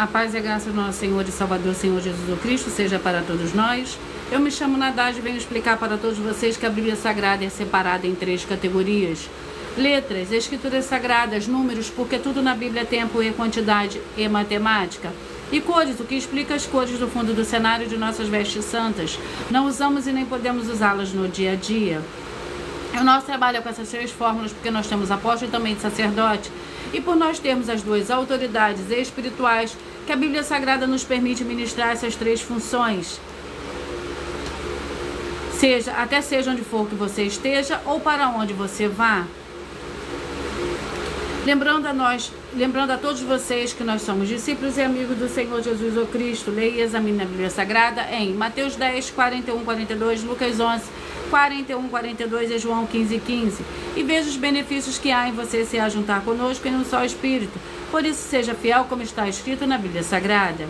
A paz e a graça do nosso Senhor e Salvador, Senhor Jesus Cristo, seja para todos nós. Eu me chamo Nadage e venho explicar para todos vocês que a Bíblia Sagrada é separada em 3 categorias. Letras, escrituras sagradas, números, porque tudo na Bíblia é tempo e quantidade e matemática. E cores, o que explica as cores do fundo do cenário de nossas vestes santas. Não usamos e nem podemos usá-las no dia a dia. O nosso trabalho é com essas 3 fórmulas porque nós temos apóstolo e também sacerdote. E por nós termos as 2 autoridades espirituais, que a Bíblia Sagrada nos permite ministrar essas 3 funções. Seja onde for que você esteja ou para onde você vá. Lembrando a todos vocês que nós somos discípulos e amigos do Senhor Jesus o Cristo. Leia e examine a Bíblia Sagrada em Mateus 10, 41, 42, Lucas 11, 41, 42 e João 15, 15. E veja os benefícios que há em você se ajuntar conosco em um só Espírito. Por isso, seja fiel como está escrito na Bíblia Sagrada.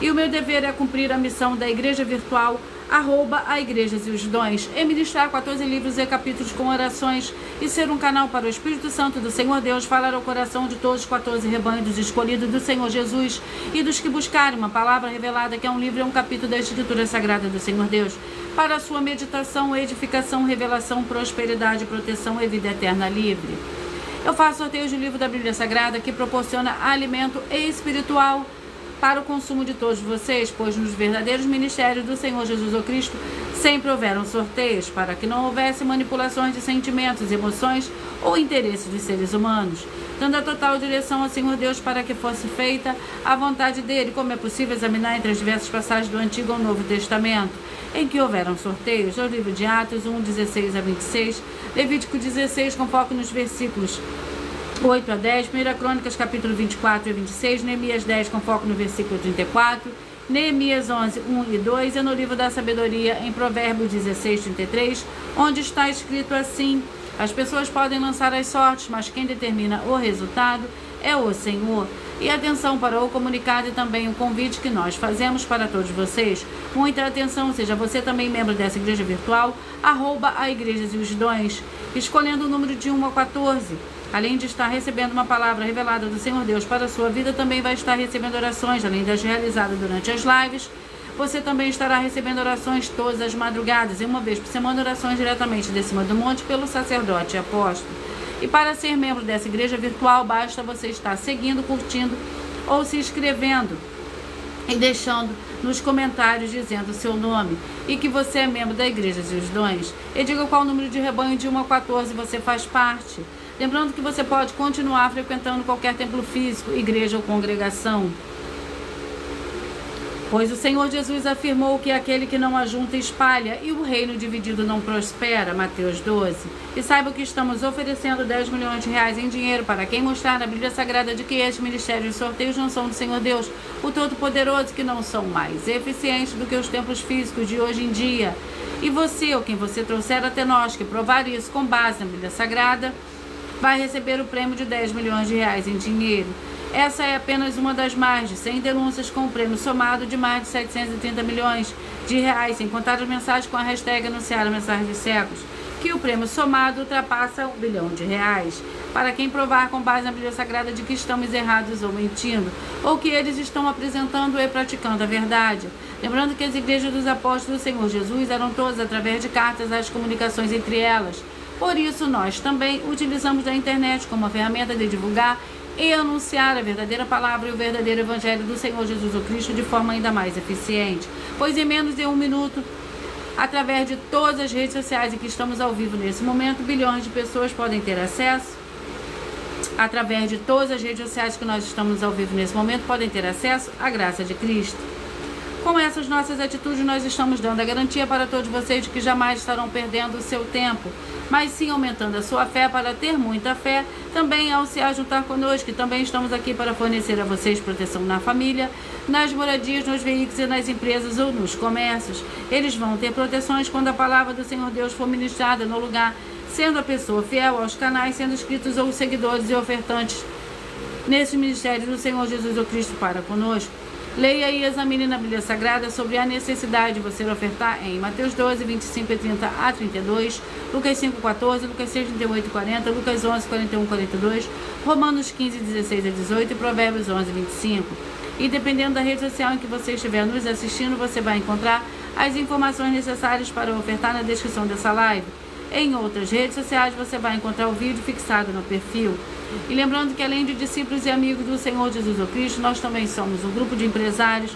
E o meu dever é cumprir a missão da Igreja Virtual, @a Igrejas e os Dons, e ministrar 14 livros e capítulos com orações e ser um canal para o Espírito Santo do Senhor Deus falar ao coração de todos os 14 rebanhos dos escolhidos do Senhor Jesus e dos que buscarem uma palavra revelada que é um livro e um capítulo da Escritura Sagrada do Senhor Deus, para a sua meditação, edificação, revelação, prosperidade, proteção e vida eterna livre. Eu faço sorteios de livro da Bíblia Sagrada que proporciona alimento espiritual para o consumo de todos vocês, pois nos verdadeiros ministérios do Senhor Jesus o Cristo sempre houveram sorteios, para que não houvesse manipulações de sentimentos, emoções ou interesses dos seres humanos, dando a total direção ao Senhor Deus para que fosse feita a vontade dele, como é possível examinar entre as diversas passagens do Antigo ou Novo Testamento, em que houveram sorteios, o livro de Atos 1, 16 a 26, Levítico 16, com foco nos versículos 8 a 10, 1 Crônicas capítulo 24 e 26, Neemias 10 com foco no versículo 34, Neemias 11, 1 e 2 e no livro da sabedoria em Provérbios 16, 33, onde está escrito assim: as pessoas podem lançar as sortes, mas quem determina o resultado é o Senhor. E atenção para o comunicado e também o convite que nós fazemos para todos vocês. Muita atenção, seja você também membro dessa igreja virtual, @a Igrejas e os Dons, escolhendo o número de 1 a 14. Além de estar recebendo uma palavra revelada do Senhor Deus para a sua vida, também vai estar recebendo orações, além das realizadas durante as lives. Você também estará recebendo orações todas as madrugadas, e uma vez por semana, orações diretamente de cima do monte pelo sacerdote e apóstolo. E para ser membro dessa igreja virtual, basta você estar seguindo, curtindo ou se inscrevendo e deixando nos comentários dizendo o seu nome e que você é membro da Igreja e os Dons. E diga qual número de rebanho de 1 a 14 você faz parte. Lembrando que você pode continuar frequentando qualquer templo físico, igreja ou congregação, pois o Senhor Jesus afirmou que aquele que não ajunta espalha e o reino dividido não prospera, Mateus 12. E saiba que estamos oferecendo 10 milhões de reais em dinheiro para quem mostrar na Bíblia Sagrada de que estes ministérios de sorteios não são do Senhor Deus, o Todo-Poderoso, que não são mais eficientes do que os templos físicos de hoje em dia. E você, ou quem você trouxer até nós, que provar isso com base na Bíblia Sagrada, vai receber o prêmio de 10 milhões de reais em dinheiro. Essa é apenas uma das mais de 100 denúncias com o prêmio somado de mais de 730 milhões de reais, sem contar as mensagens com a hashtag anunciar a mensagem dos séculos, que o prêmio somado ultrapassa R$1 bilhão. Para quem provar com base na Bíblia Sagrada de que estamos errados ou mentindo, ou que eles estão apresentando e praticando a verdade. Lembrando que as igrejas dos apóstolos do Senhor Jesus eram todas através de cartas às comunicações entre elas. Por isso, nós também utilizamos a internet como uma ferramenta de divulgar e anunciar a verdadeira palavra e o verdadeiro evangelho do Senhor Jesus Cristo de forma ainda mais eficiente. Pois em menos de 1 minuto, através de todas as redes sociais em que estamos ao vivo nesse momento, bilhões de pessoas podem ter acesso. Através de todas as redes sociais que nós estamos ao vivo nesse momento, podem ter acesso à graça de Cristo. Com essas nossas atitudes, nós estamos dando a garantia para todos vocês de que jamais estarão perdendo o seu tempo, mas sim aumentando a sua fé para ter muita fé, também ao se ajuntar conosco, que também estamos aqui para fornecer a vocês proteção na família, nas moradias, nos veículos e nas empresas ou nos comércios. Eles vão ter proteções quando a palavra do Senhor Deus for ministrada no lugar, sendo a pessoa fiel aos canais, sendo inscritos ou seguidores e ofertantes nesse ministério do Senhor Jesus o Cristo para conosco. Leia e examine na Bíblia Sagrada sobre a necessidade de você ofertar em Mateus 12, 25 e 30 a 32, Lucas 5, 14, Lucas 6, 38 e 40, Lucas 11, 41 e 42, Romanos 15, 16 a 18 e Provérbios 11, 25. E dependendo da rede social em que você estiver nos assistindo, você vai encontrar as informações necessárias para ofertar na descrição dessa live. Em outras redes sociais você vai encontrar o vídeo fixado no perfil. E lembrando que além de discípulos e amigos do Senhor Jesus Cristo, nós também somos um grupo de empresários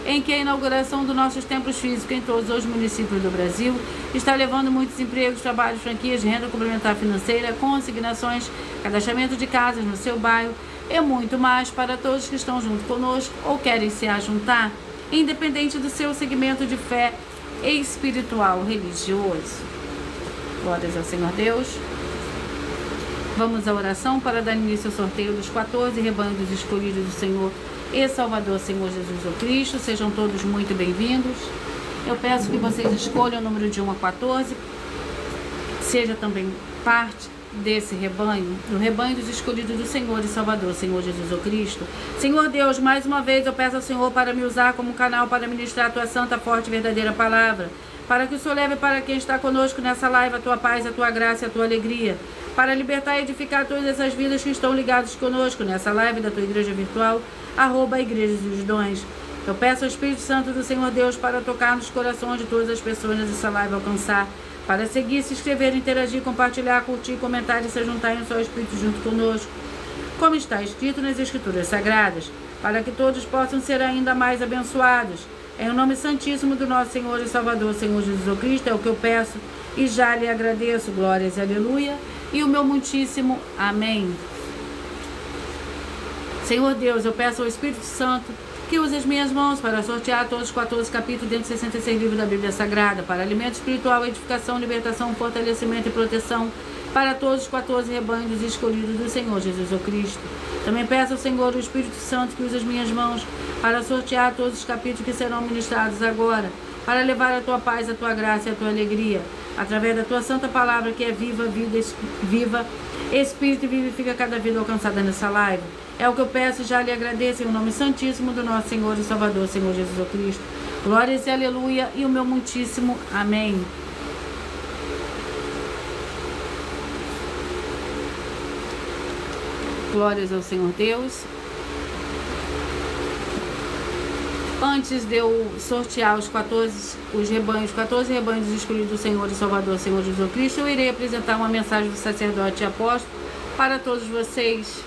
em que a inauguração dos nossos templos físicos em todos os municípios do Brasil está levando muitos empregos, trabalhos, franquias, renda complementar financeira, consignações, cadastramento de casas no seu bairro e muito mais para todos que estão junto conosco ou querem se ajuntar, independente do seu segmento de fé espiritual religioso. Glórias ao Senhor Deus. Vamos à oração para dar início ao sorteio dos 14 rebanhos escolhidos do Senhor e Salvador, Senhor Jesus Cristo. Sejam todos muito bem-vindos. Eu peço que vocês escolham o número de 1 a 14. Seja também parte desse rebanho, do rebanho dos escolhidos do Senhor e Salvador, Senhor Jesus Cristo. Senhor Deus, mais uma vez eu peço ao Senhor para me usar como canal para ministrar a tua santa, forte e verdadeira palavra, para que o Senhor leve para quem está conosco nessa live a tua paz, a tua graça e a tua alegria, para libertar e edificar todas essas vidas que estão ligadas conosco nessa live da tua igreja virtual, @Igreja dos Dons. Eu peço ao Espírito Santo do Senhor Deus para tocar nos corações de todas as pessoas nessa live alcançar, para seguir, se inscrever, interagir, compartilhar, curtir, comentar e se juntar em um só Espírito junto conosco, como está escrito nas Escrituras Sagradas, para que todos possam ser ainda mais abençoados. Em o nome santíssimo do nosso Senhor e Salvador, Senhor Jesus Cristo, é o que eu peço e já lhe agradeço. Glórias e aleluia. E o meu muitíssimo amém. Senhor Deus, eu peço ao Espírito Santo que use as minhas mãos para sortear todos os 14 capítulos dentro de 66 livros da Bíblia Sagrada, para alimento espiritual, edificação, libertação, fortalecimento e proteção para todos os 14 rebanhos escolhidos do Senhor Jesus Cristo. Também peço ao Senhor, o Espírito Santo, que use as minhas mãos para sortear todos os capítulos que serão ministrados agora, para levar a tua paz, a tua graça e a tua alegria, através da tua santa palavra, que é viva, viva, Espírito, e vivifica cada vida alcançada nessa live. É o que eu peço e já lhe agradeço em nome santíssimo do nosso Senhor e Salvador, Senhor Jesus Cristo. Glórias e aleluia e o meu muitíssimo amém. Glórias ao Senhor Deus. Antes de eu sortear os 14 rebanhos escolhidos do Senhor e Salvador, Senhor Jesus Cristo, eu irei apresentar uma mensagem do sacerdote e apóstolo para todos vocês.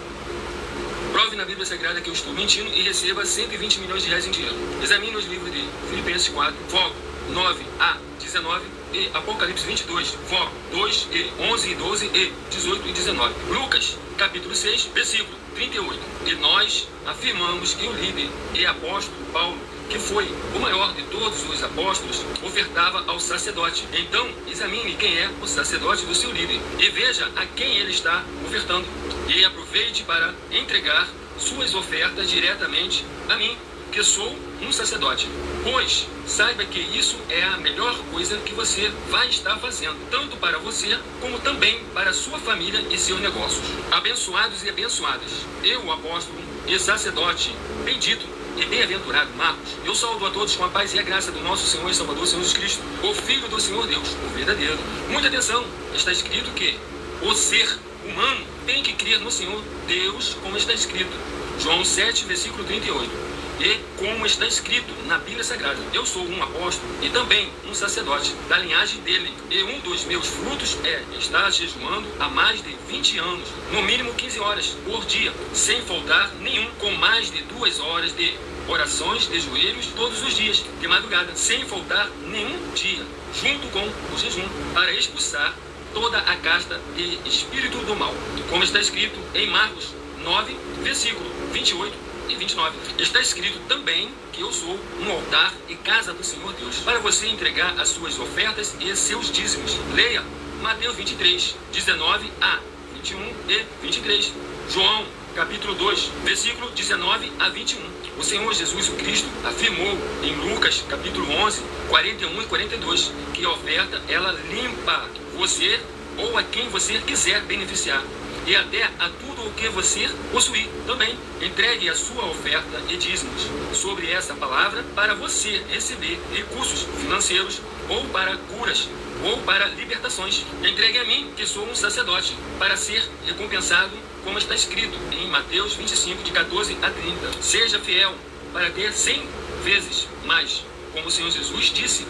Prove na Bíblia Sagrada que eu estou mentindo e receba 120 milhões de reais em dinheiro. Examine os livros de Filipenses 4, foco 9 a 19 e Apocalipse 22, foco 2 e 11 e 12 e 18 e 19. Lucas, capítulo 6, versículo 38. E nós afirmamos que o líder e apóstolo Paulo, que foi o maior de todos os apóstolos, ofertava ao sacerdote. Então, examine quem é o sacerdote do seu líder e veja a quem ele está ofertando. E aproveite para entregar suas ofertas diretamente a mim, que sou um sacerdote. Pois saiba que isso é a melhor coisa que você vai estar fazendo, tanto para você como também para sua família e seus negócios. Abençoados e abençoadas, eu, o apóstolo e sacerdote bendito e bem-aventurado Marcos, eu saúdo a todos com a paz e a graça do nosso Senhor e Salvador, Senhor Jesus Cristo, o Filho do Senhor Deus, o verdadeiro. Muita atenção, está escrito que o ser humano tem que crer no Senhor Deus, como está escrito. João 7, versículo 38. E como está escrito na Bíblia Sagrada, eu sou um apóstolo e também um sacerdote da linhagem dele. E um dos meus frutos é estar jejuando há mais de 20 anos, no mínimo 15 horas por dia, sem faltar nenhum, com mais de 2 horas de orações de joelhos todos os dias, de madrugada, sem faltar nenhum dia, junto com o jejum, para expulsar toda a casta e espírito do mal. Como está escrito em Marcos 9, versículo 28 e 29. Está escrito também que eu sou um altar e casa do Senhor Deus, para você entregar as suas ofertas e seus dízimos. Leia Mateus 23, 19 a 21 e 23. João, capítulo 2, versículo 19 a 21. O Senhor Jesus Cristo afirmou em Lucas, capítulo 11, 41 e 42, que a oferta, ela limpa você ou a quem você quiser beneficiar, e até a tudo o que você possuir também. Entregue a sua oferta e dízimos sobre essa palavra para você receber recursos financeiros, ou para curas, ou para libertações. Entregue a mim, que sou um sacerdote, para ser recompensado, como está escrito em Mateus 25, de 14 a 30. Seja fiel para ter 100 vezes mais, como o Senhor Jesus disse.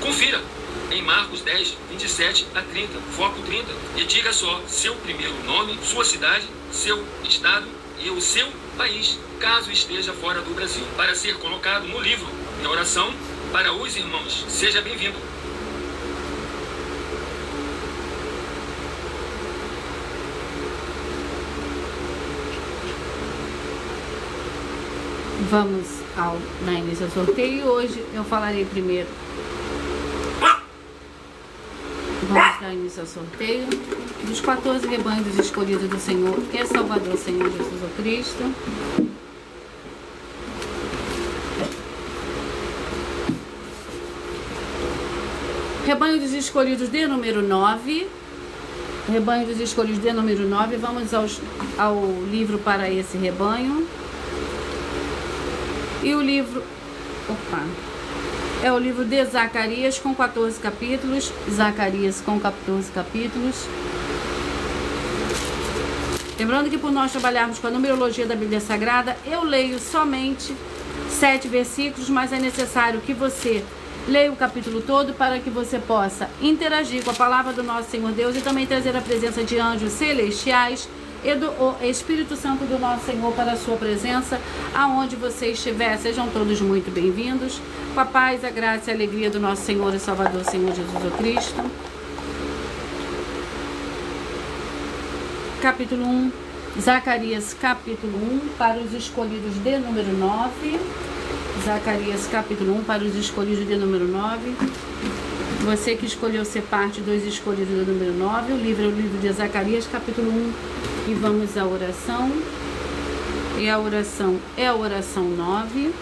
Confira em Marcos 10, 27 a 30, foco 30, e diga só seu primeiro nome, sua cidade, seu estado e o seu país, caso esteja fora do Brasil, para ser colocado no livro de oração para os irmãos. Seja bem-vindo. Vamos ao início ao sorteio. Hoje eu falarei primeiro. Vamos dar início ao sorteio dos 14 rebanhos escolhidos do Senhor e Salvador, Senhor Jesus Cristo. Rebanho dos escolhidos de número 9. Rebanho dos escolhidos de número 9. Vamos ao livro para esse rebanho. E o livro... É o livro de Zacarias com 14 capítulos. Zacarias com 14 capítulos. Lembrando que por nós trabalharmos com a numerologia da Bíblia Sagrada, eu leio somente 7 versículos, mas é necessário que você leia o capítulo todo para que você possa interagir com a palavra do nosso Senhor Deus e também trazer a presença de anjos celestiais e do Espírito Santo do nosso Senhor para a sua presença, aonde você estiver. Sejam todos muito bem-vindos, com a paz, a graça e a alegria do nosso Senhor e Salvador, Senhor Jesus Cristo. Capítulo 1, Zacarias capítulo 1, para os escolhidos de número 9. Zacarias capítulo 1, para os escolhidos de número 9. Você que escolheu ser parte dos escolhidos do número 9, o livro é o livro de Zacarias capítulo 1. E vamos à oração. E a oração é a oração 9.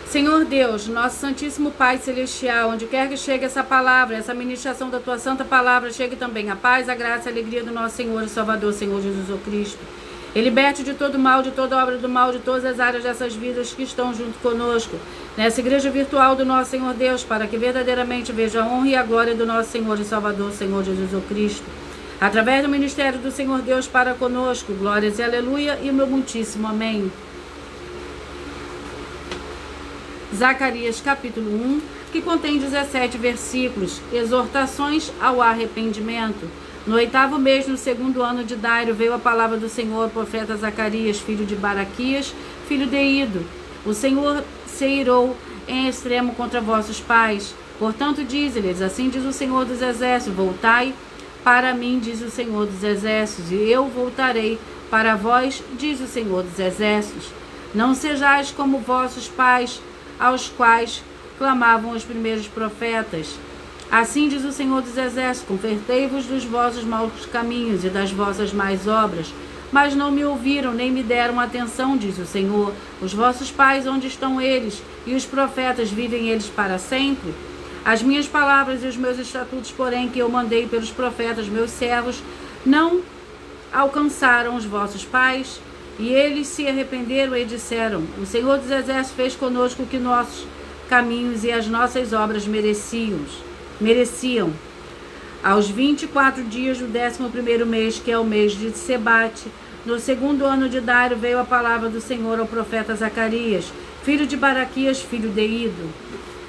Senhor Deus, nosso Santíssimo Pai Celestial, onde quer que chegue essa palavra, essa ministração da Tua Santa Palavra, chegue também a paz, a graça e a alegria do nosso Senhor e Salvador, Senhor Jesus Cristo. E liberte de todo mal, de toda obra do mal, de todas as áreas dessas vidas que estão junto conosco, nessa igreja virtual do nosso Senhor Deus, para que verdadeiramente veja a honra e a glória do nosso Senhor e Salvador, Senhor Jesus Cristo. Através do ministério do Senhor Deus para conosco, glórias e aleluia e meu muitíssimo amém. Zacarias capítulo 1, que contém 17 versículos, exortações ao arrependimento. No 8º mês, no 2º ano de Dário, veio a palavra do Senhor ao profeta Zacarias, filho de Baraquias, filho de Ido. O Senhor se irou em extremo contra vossos pais. Portanto, dize-lhes, assim diz o Senhor dos Exércitos, voltai para mim, diz o Senhor dos Exércitos, e eu voltarei para vós, diz o Senhor dos Exércitos. Não sejais como vossos pais, aos quais clamavam os primeiros profetas. Assim diz o Senhor dos Exércitos, convertei-vos dos vossos maus caminhos e das vossas más obras. Mas não me ouviram, nem me deram atenção, diz o Senhor. Os vossos pais, onde estão eles? E os profetas, vivem eles para sempre? As minhas palavras e os meus estatutos, porém, que eu mandei pelos profetas, meus servos, não alcançaram os vossos pais? E eles se arrependeram e disseram, o Senhor dos Exércitos fez conosco o que nossos caminhos e as nossas obras mereciam. Aos 24 dias do 11º mês, que é o mês de Sebate, no 2º ano de Dário, veio a palavra do Senhor ao profeta Zacarias, filho de Baraquias, filho de Ido.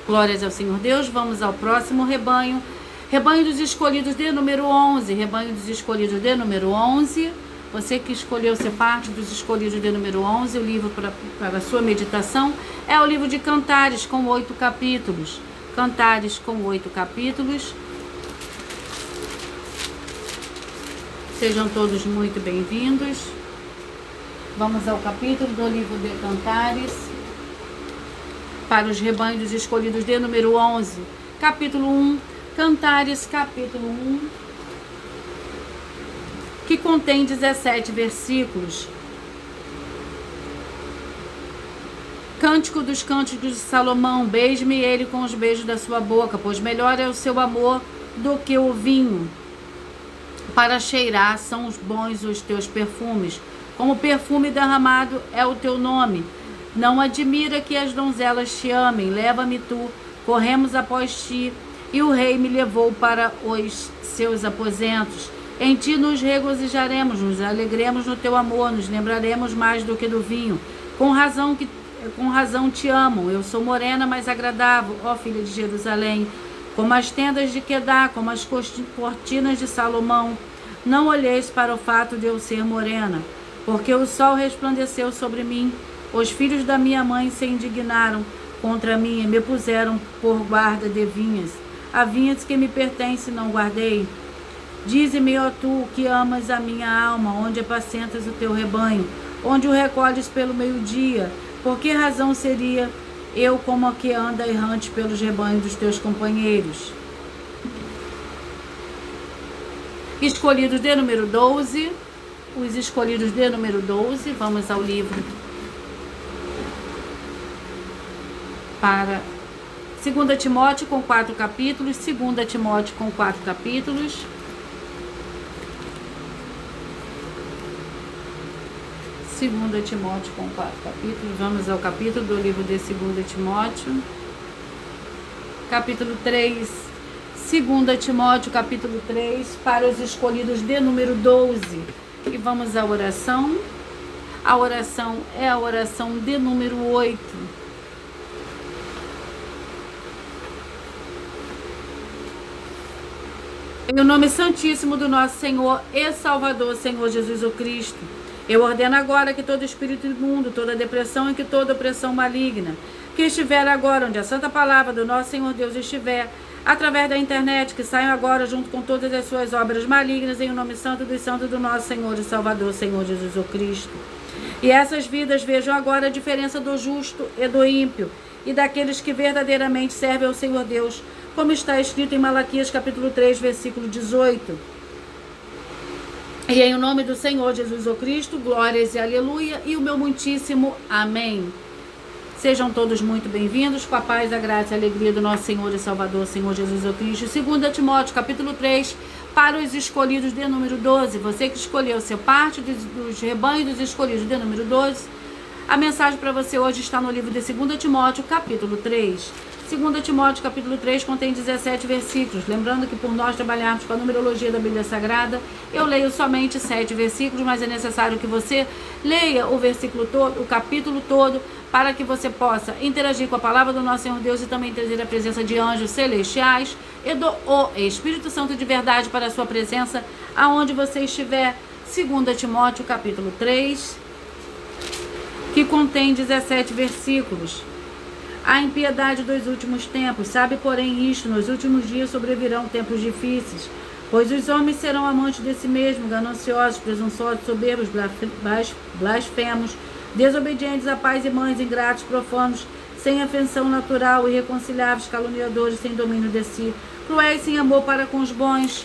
Glórias ao Senhor Deus. Vamos ao próximo rebanho. Rebanho dos escolhidos de número 11. Rebanho dos escolhidos de número 11. Você que escolheu ser parte dos escolhidos de número 11, o livro para a sua meditação é o livro de Cantares, com 8 capítulos. Cantares com 8 capítulos. Sejam todos muito bem-vindos. Vamos ao capítulo do livro de Cantares, para os rebanhos escolhidos de número 11. Capítulo 1, Cantares, capítulo 1, que contém 17 versículos. Cântico dos cânticos de Salomão, beije-me ele com os beijos da sua boca, pois melhor é o seu amor do que o vinho. Para cheirar são os bons os teus perfumes, como perfume derramado é o teu nome. Não admira que as donzelas te amem, leva-me tu, corremos após ti, e o rei me levou para os seus aposentos. Em ti nos regozijaremos, nos alegremos no teu amor, nos lembraremos mais do que do vinho. Com razão te amo, eu sou morena, mas agradável, ó filha de Jerusalém, como as tendas de Quedar, como as cortinas de Salomão. Não olheis para o fato de eu ser morena, porque o sol resplandeceu sobre mim. Os filhos da minha mãe se indignaram contra mim e me puseram por guarda de vinhas. A vinhas que me pertence não guardei. Dize-me, ó tu, que amas a minha alma, onde apacentas o teu rebanho, onde o recolhes pelo meio-dia. Por que razão seria eu como a que anda errante pelos rebanhos dos teus companheiros? Escolhidos de número 12. Os escolhidos de número 12. Vamos ao livro para 2 Timóteo com 4 capítulos. 2 Timóteo com 4 capítulos. 2 Timóteo com 4 capítulos. Vamos ao capítulo do livro de 2 Timóteo. Capítulo 3. 2 Timóteo, capítulo 3, para os escolhidos de número 12. E vamos à oração. A oração é a oração de número 8. Em nome santíssimo do nosso Senhor e Salvador, Senhor Jesus o Cristo, eu ordeno agora que todo espírito imundo, toda depressão e que toda opressão maligna, que estiver agora onde a santa palavra do nosso Senhor Deus estiver, através da internet, que saiam agora junto com todas as suas obras malignas, em nome santo dos santos do nosso Senhor e Salvador, Senhor Jesus o Cristo. E essas vidas vejam agora a diferença do justo e do ímpio, e daqueles que verdadeiramente servem ao Senhor Deus, como está escrito em Malaquias capítulo 3, versículo 18. E em nome do Senhor Jesus o Cristo, glórias e aleluia, e o meu muitíssimo amém. Sejam todos muito bem-vindos, com a paz, a graça e a alegria do nosso Senhor e Salvador, Senhor Jesus o Cristo. 2 Timóteo, capítulo 3, para os escolhidos de número 12. Você que escolheu ser parte dos rebanhos dos escolhidos de número 12, a mensagem para você hoje está no livro de 2 Timóteo, capítulo 3. 2 Timóteo, capítulo 3, contém 17 versículos. Lembrando que por nós trabalharmos com a numerologia da Bíblia Sagrada, eu leio somente 7 versículos, mas é necessário que você leia o versículo todo, o capítulo todo, para que você possa interagir com a palavra do nosso Senhor Deus e também trazer a presença de anjos celestiais e do Espírito Santo de verdade para a sua presença, aonde você estiver. 2 Timóteo, capítulo 3, que contém 17 versículos. A impiedade dos últimos tempos, sabe, porém, isto: nos últimos dias sobrevirão tempos difíceis, pois os homens serão amantes de si mesmos, gananciosos, presunçosos, soberbos, blasfemos, desobedientes a pais e mães, ingratos, profanos, sem afeição natural, irreconciliáveis, caluniadores, sem domínio de si, cruéis, sem amor para com os bons,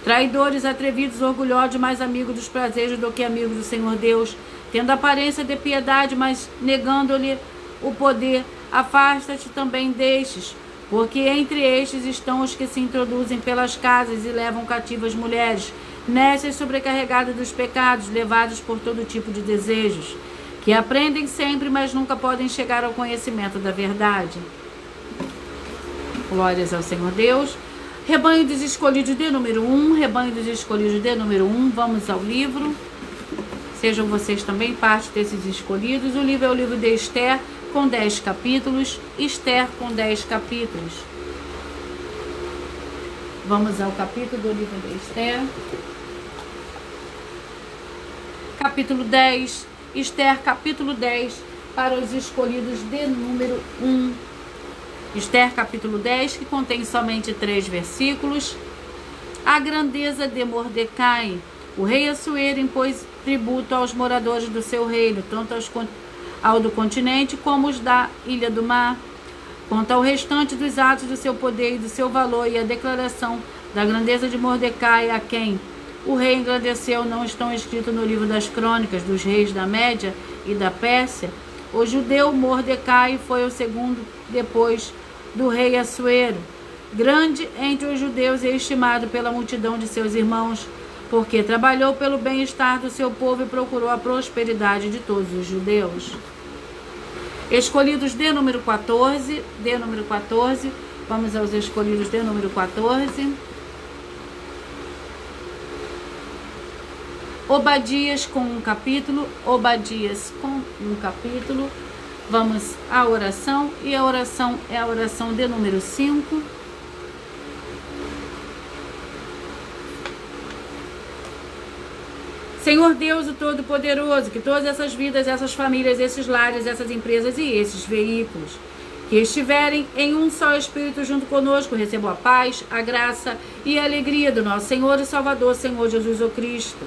traidores, atrevidos, orgulhosos, mais amigos dos prazeres do que amigos do Senhor Deus, tendo aparência de piedade, mas negando-lhe o poder. Afasta-te também destes, porque entre estes estão os que se introduzem pelas casas e levam cativas mulheres, nécias, sobrecarregadas dos pecados, levados por todo tipo de desejos, que aprendem sempre, mas nunca podem chegar ao conhecimento da verdade. Glórias ao Senhor Deus. Rebanho dos escolhidos de número 1, rebanho dos escolhidos de número 1, vamos ao livro. Sejam vocês também parte desses escolhidos. O livro é o livro de Esther, com 10 capítulos. Esther com 10 capítulos. Vamos ao capítulo do livro de Esther. Capítulo 10. Esther, capítulo 10, para os escolhidos de número 1. Esther, capítulo 10, que contém somente 3 versículos. A grandeza de Mordecai. O rei Assuero impôs tributo aos moradores do seu reino, tanto ao do continente como os da ilha do mar. Quanto ao restante dos atos do seu poder e do seu valor e a declaração da grandeza de Mordecai, a quem o rei engrandeceu, não estão escritos no livro das crônicas dos reis da Média e da Pérsia. O judeu Mordecai foi o segundo depois do rei Assuero, grande entre os judeus e estimado pela multidão de seus irmãos, porque trabalhou pelo bem-estar do seu povo e procurou a prosperidade de todos os judeus. Escolhidos de número 14, Vamos aos escolhidos de número 14. Obadias com um capítulo. Obadias com um capítulo. Vamos à oração. E a oração é a oração de número 5. Senhor Deus, o Todo-Poderoso, que todas essas vidas, essas famílias, esses lares, essas empresas e esses veículos que estiverem em um só Espírito junto conosco, recebam a paz, a graça e a alegria do nosso Senhor e Salvador, Senhor Jesus o Cristo,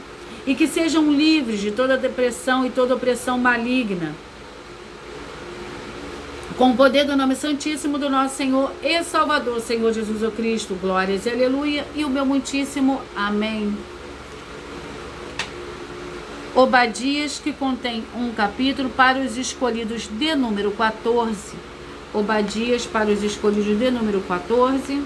e que sejam livres de toda depressão e toda opressão maligna, com o poder do nome santíssimo do nosso Senhor e Salvador, Senhor Jesus o Cristo. Glórias e aleluia, e o meu muitíssimo amém. Obadias, que contém um capítulo, para os escolhidos de número 14. Obadias para os escolhidos de número 14.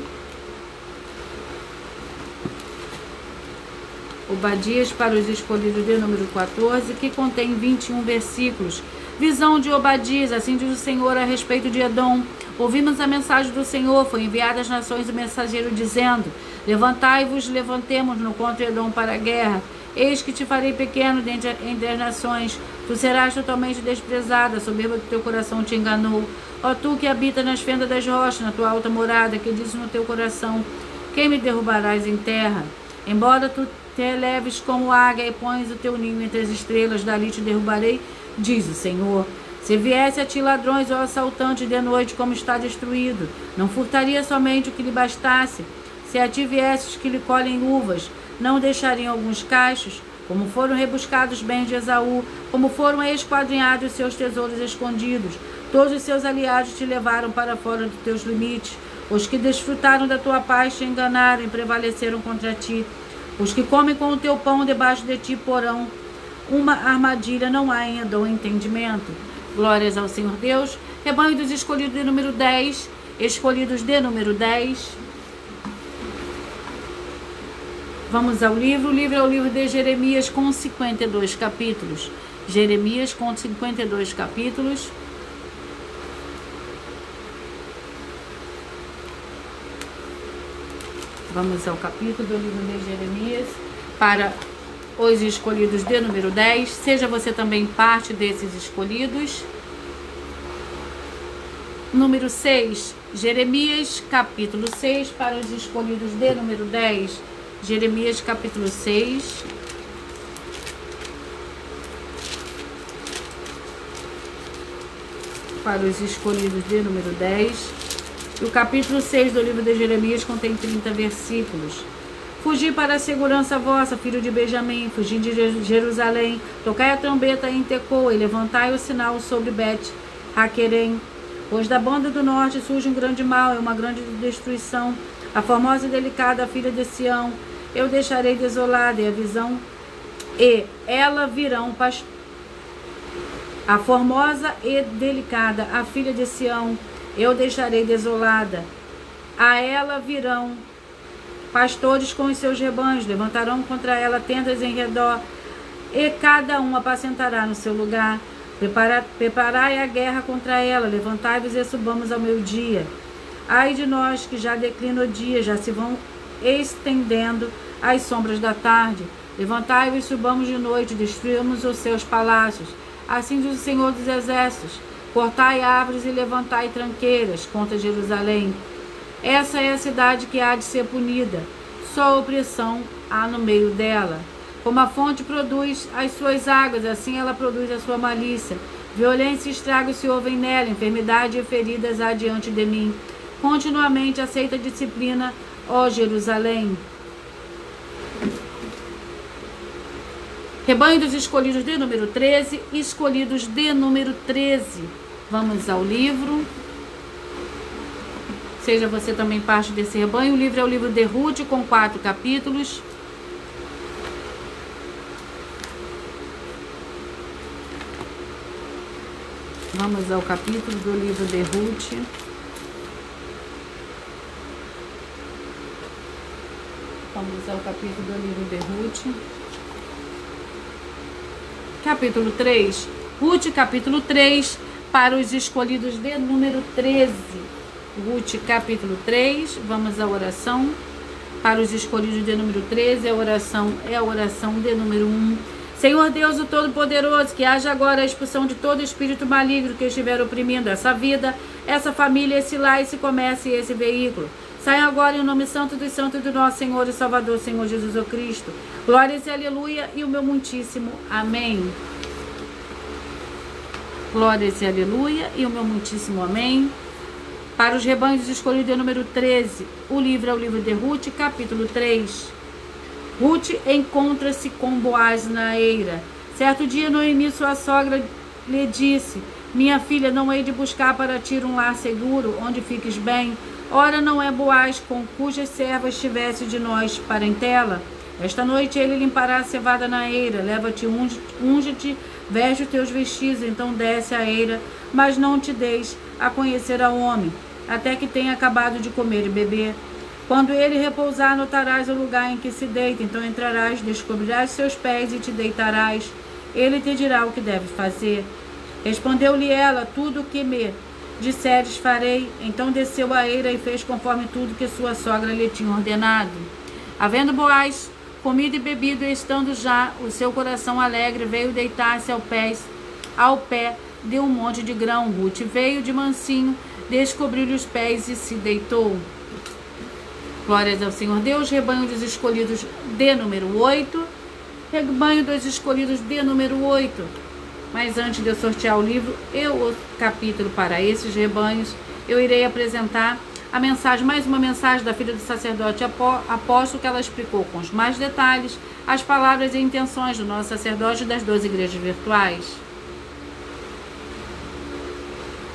Obadias para os escolhidos de número 14, que contém 21 versículos. Visão de Obadias, assim diz o Senhor a respeito de Edom. Ouvimos a mensagem do Senhor, foi enviada às nações o mensageiro dizendo: levantai-vos, levantemo-nos contra Edom para a guerra. Eis que te farei pequeno entre as nações, tu serás totalmente desprezada, a soberba do teu coração te enganou. Ó tu que habita nas fendas das rochas, na tua alta morada, que dizes no teu coração: quem me derrubarás em terra? Embora tu te eleves como águia e pões o teu ninho entre as estrelas, dali te derrubarei, diz o Senhor. Se viesse a ti ladrões ou assaltantes de noite, como está destruído, não furtaria somente o que lhe bastasse. Se a ti viesses que lhe colhem uvas, não deixariam alguns cachos? Como foram rebuscados os bens de Esaú, como foram esquadrinhados os seus tesouros escondidos. Todos os seus aliados te levaram para fora dos teus limites. Os que desfrutaram da tua paz te enganaram e prevaleceram contra ti. Os que comem com o teu pão debaixo de ti porão uma armadilha, não há em Edom entendimento. Glórias ao Senhor Deus. Rebanho dos escolhidos de número 10. Escolhidos de número 10. Vamos ao livro. O livro é o livro de Jeremias com 52 capítulos. Jeremias com 52 capítulos. Vamos ao capítulo do livro de Jeremias para os escolhidos de número 10. Seja você também parte desses escolhidos. Número 6, Jeremias capítulo 6 para os escolhidos de número 10. Jeremias capítulo 6. Para os escolhidos de número 10. E o capítulo 6 do livro de Jeremias contém 30 versículos. Fugi para a segurança vossa, filho de Benjamim, fugi de Jerusalém. Tocai a trombeta em Tecoa e levantai o sinal sobre Bet-Haquerem. Pois da banda do norte surge um grande mal e uma grande destruição. A formosa e delicada filha de Sião eu deixarei desolada, e a visão e ela virão a formosa e delicada, a filha de Sião eu deixarei desolada. A ela virão pastores com os seus rebanhos, levantarão contra ela tendas em redor, e cada um apacentará no seu lugar. Preparai a guerra contra ela, levantai-vos e subamos ao meu dia. Ai de nós que já declina o dia, já se vão estendendo as sombras da tarde. Levantai-vos e subamos de noite, destruímos os seus palácios. Assim diz o Senhor dos Exércitos: cortai árvores e levantai tranqueiras contra Jerusalém. Essa é a cidade que há de ser punida, só opressão há no meio dela. Como a fonte produz as suas águas, assim ela produz a sua malícia. Violência e estragos se ouvem nela, enfermidade e feridas há diante de mim. Continuamente aceita disciplina, ó Jerusalém. Rebanho dos escolhidos de número 13, escolhidos de número 13. Vamos ao livro. Seja você também parte desse rebanho. O livro é o livro de Ruth, com 4 capítulos. Vamos ao capítulo do livro de Ruth. Vamos ao capítulo do livro de Ruth. Capítulo 3. Ruth, capítulo 3, para os escolhidos de número 13. Ruth, capítulo 3. Vamos à oração. Para os escolhidos de número 13, a oração é a oração de número 1. Senhor Deus, o Todo-Poderoso, que haja agora a expulsão de todo espírito maligno que estiver oprimindo essa vida, essa família, esse lar, esse comércio e esse veículo. Saia agora em nome santo dos santos do nosso Senhor e Salvador, Senhor Jesus o Cristo. Glórias e aleluia e o meu muitíssimo amém. Glórias e aleluia e o meu muitíssimo amém. Para os rebanhos escolhidos de número 13, o livro é o livro de Ruth, capítulo 3. Ruth encontra-se com Boaz na eira. Certo dia, Noemi, sua sogra, lhe disse: minha filha, não hei de buscar para ti um lar seguro, onde fiques bem? Ora, não é Boaz com cujas servas tivesse de nós parentela? Esta noite ele limpará a cevada na eira. Leva-te, unge-te, veste os teus vestidos, então desce a eira, mas não te deis a conhecer ao homem, até que tenha acabado de comer e beber. Quando ele repousar, notarás o lugar em que se deita. Então entrarás, descobrirás seus pés e te deitarás. Ele te dirá o que deve fazer. Respondeu-lhe ela: tudo o que me disseres farei. Então desceu a eira e fez conforme tudo que sua sogra lhe tinha ordenado. Havendo Boaz comido e bebido, e estando já o seu coração alegre, veio deitar-se ao pé de um monte de grão. Ruth veio de mansinho, descobriu-lhe os pés e se deitou. Glórias ao Senhor Deus. Rebanho dos escolhidos de número 8. Rebanho dos escolhidos de número 8. Mas antes de eu sortear o livro e o capítulo para esses rebanhos, eu irei apresentar a mensagem, mais uma mensagem da filha do sacerdote apóstolo, que ela explicou com os mais detalhes as palavras e intenções do nosso sacerdote das 12 igrejas virtuais.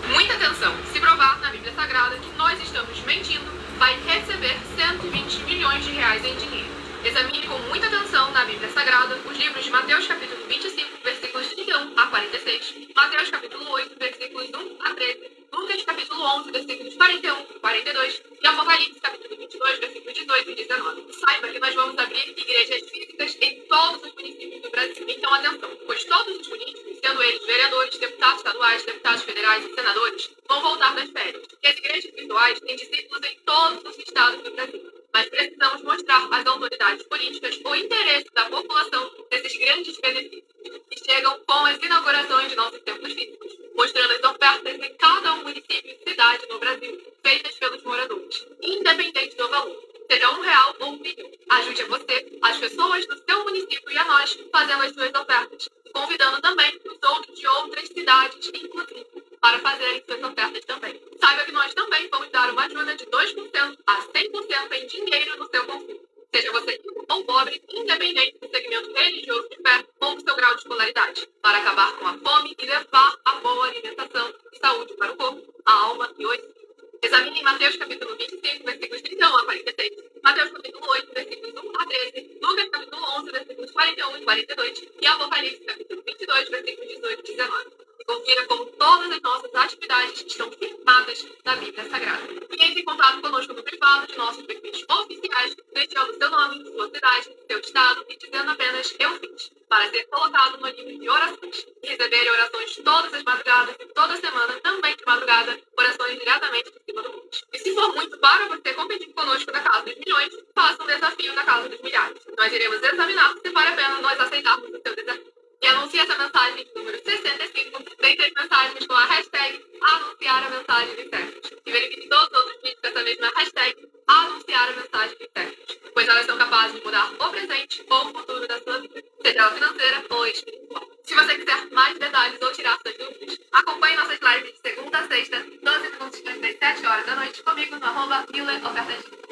Muita atenção! Se provar na Bíblia Sagrada que nós estamos mentindo, vai receber 120 milhões de reais em dinheiro. Examine com muita atenção na Bíblia Sagrada os livros de Mateus capítulo 25, versículos 31 a 46, Mateus capítulo 8, versículos 1 a 13, Lucas capítulo 11, versículos 41 e 42 e Apocalipse capítulo 22, versículos 18 e 19. Saiba que nós vamos abrir igrejas físicas em todos os municípios do Brasil. Então atenção, pois todos os políticos, sendo eles vereadores, deputados estaduais, deputados federais e senadores, vão voltar das férias. E as igrejas virtuais têm discípulos em todos os estados do Brasil. Mas precisamos mostrar às autoridades políticas o interesse da população desses grandes benefícios que chegam com as inaugurações de nossos templos físicos, mostrando as ofertas em cada município e cidade no Brasil, feitas pelos moradores, independente do valor, seja R$1 ou R$1 milhão. Ajude a você, as pessoas do seu município e a nós, fazendo as suas ofertas, convidando também os outros de outras cidades, inclusive, para fazerem suas ofertas também. Saiba que nós também vamos dar uma ajuda de 2% a 100% em dinheiro no seu consumo. Seja você rico ou pobre, independente do segmento religioso de fé ou do seu grau de escolaridade, para acabar com a fome e levar a boa alimentação e saúde para o corpo, a alma e o espírito. Examine Mateus capítulo 25, versículos 31 a 46, Mateus capítulo 8, versículos 1 a 13, Lucas capítulo 11, versículos 41 e 42 e Apocalipse capítulo 22, versículos 18 e 19. E confira como todas as nossas atividades estão firmadas na Bíblia Sagrada. E entre em contato conosco no privado de nossos perfis oficiais, deixando seu nome, sua cidade, seu estado e dizendo apenas "eu fiz", para ser colocado no livro de orações e receber orações todas as madrugadas e toda semana, também de madrugada, orações diretamente de cima do monte. E se for muito para você competir conosco na Casa dos Milhões, faça um desafio na Casa dos Milhares. Nós iremos examinar se vale a pena nós aceitarmos o seu desafio. E anuncie essa mensagem número 65, dentre as mensagens com a hashtag anunciar a mensagem dos séculos. E verifique todos os outros vídeos com essa mesma hashtag anunciar a mensagem dos séculos, pois elas são capazes de mudar o presente ou o futuro da sua vida, seja ela financeira ou espiritual. Se você quiser mais detalhes ou tirar suas dúvidas, acompanhe nossas lives de segunda a sexta, 12 minutos das 17 horas da noite, comigo no @MillerOfertas.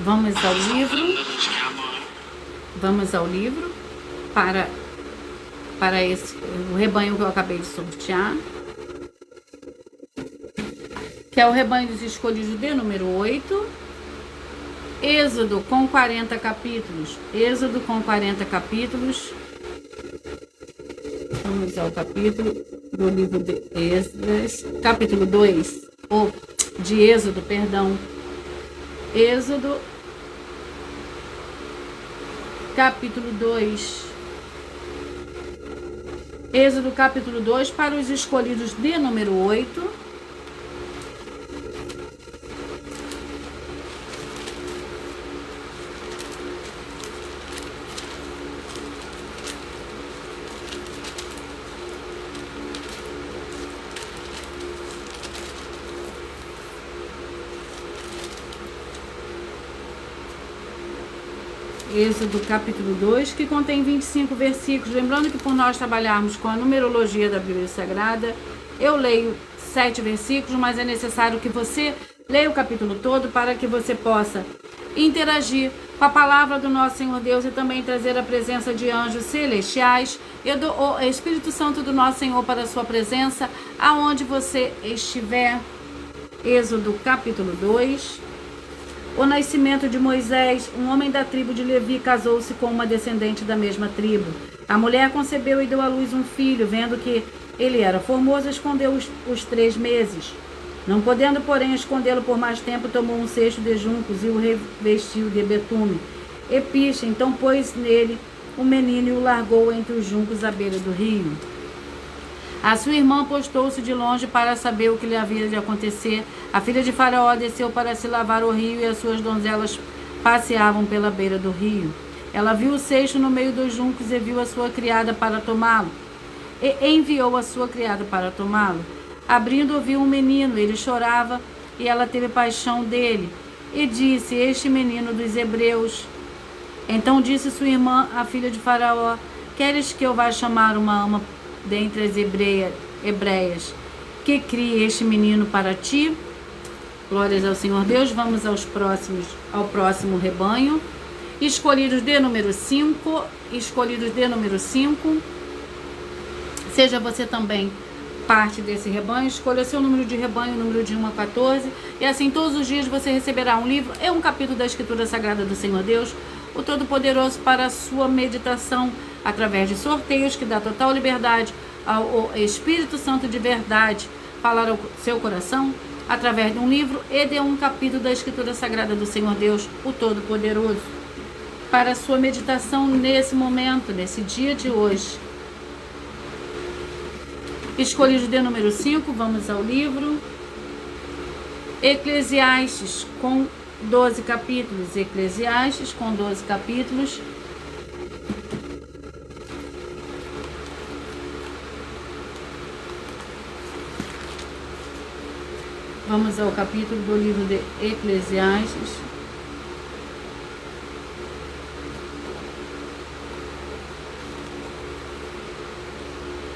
Vamos ao livro. Vamos ao livro para esse o rebanho que eu acabei de sortear, que é o rebanho dos escolhidos de número 8. Êxodo com 40 capítulos. Êxodo com 40 capítulos. Vamos ao capítulo do livro de Êxodo, capítulo 2, de Êxodo, perdão. Êxodo, capítulo 2. Êxodo capítulo 2, para os escolhidos de número 8. Êxodo capítulo 2, que contém 25 versículos. Lembrando que por nós trabalharmos com a numerologia da Bíblia Sagrada, eu leio 7 versículos, mas é necessário que você leia o capítulo todo para que você possa interagir com a palavra do nosso Senhor Deus e também trazer a presença de anjos celestiais e do Espírito Santo do nosso Senhor para a sua presença, aonde você estiver. Êxodo capítulo 2. O nascimento de Moisés, um homem da tribo de Levi, casou-se com uma descendente da mesma tribo. A mulher concebeu e deu à luz um filho, vendo que ele era formoso, escondeu os 3 meses. Não podendo, porém, escondê-lo por mais tempo, tomou um cesto de juncos e o revestiu de betume. Epiche, então pôs nele o menino e o largou entre os juncos à beira do rio. A sua irmã postou-se de longe para saber o que lhe havia de acontecer. A filha de Faraó desceu para se lavar ao rio e as suas donzelas passeavam pela beira do rio. Ela viu o cesto no meio dos juncos e viu a sua criada para tomá-lo. E enviou a sua criada para tomá-lo. Abrindo, viu um menino, ele chorava e ela teve paixão dele. E disse: este menino dos hebreus. Então disse sua irmã, a filha de Faraó: queres que eu vá chamar uma ama dentre as hebreias, que crie este menino para ti? Glórias ao Senhor Deus. Vamos ao próximo rebanho. Escolhidos de número 5. Escolhidos de número 5. Seja você também parte desse rebanho. Escolha seu número de rebanho, número de 1 a 14. E assim todos os dias você receberá um livro e um capítulo da Escritura Sagrada do Senhor Deus, o Todo-Poderoso, para a sua meditação, através de sorteios que dá total liberdade ao Espírito Santo de verdade falar ao seu coração, através de um livro e de um capítulo da Escritura Sagrada do Senhor Deus, o Todo-Poderoso, para a sua meditação nesse momento, nesse dia de hoje. Escolhido de número 5, vamos ao livro Eclesiastes, com 12 capítulos. Eclesiastes, com 12 capítulos. Vamos ao capítulo do livro de Eclesiastes.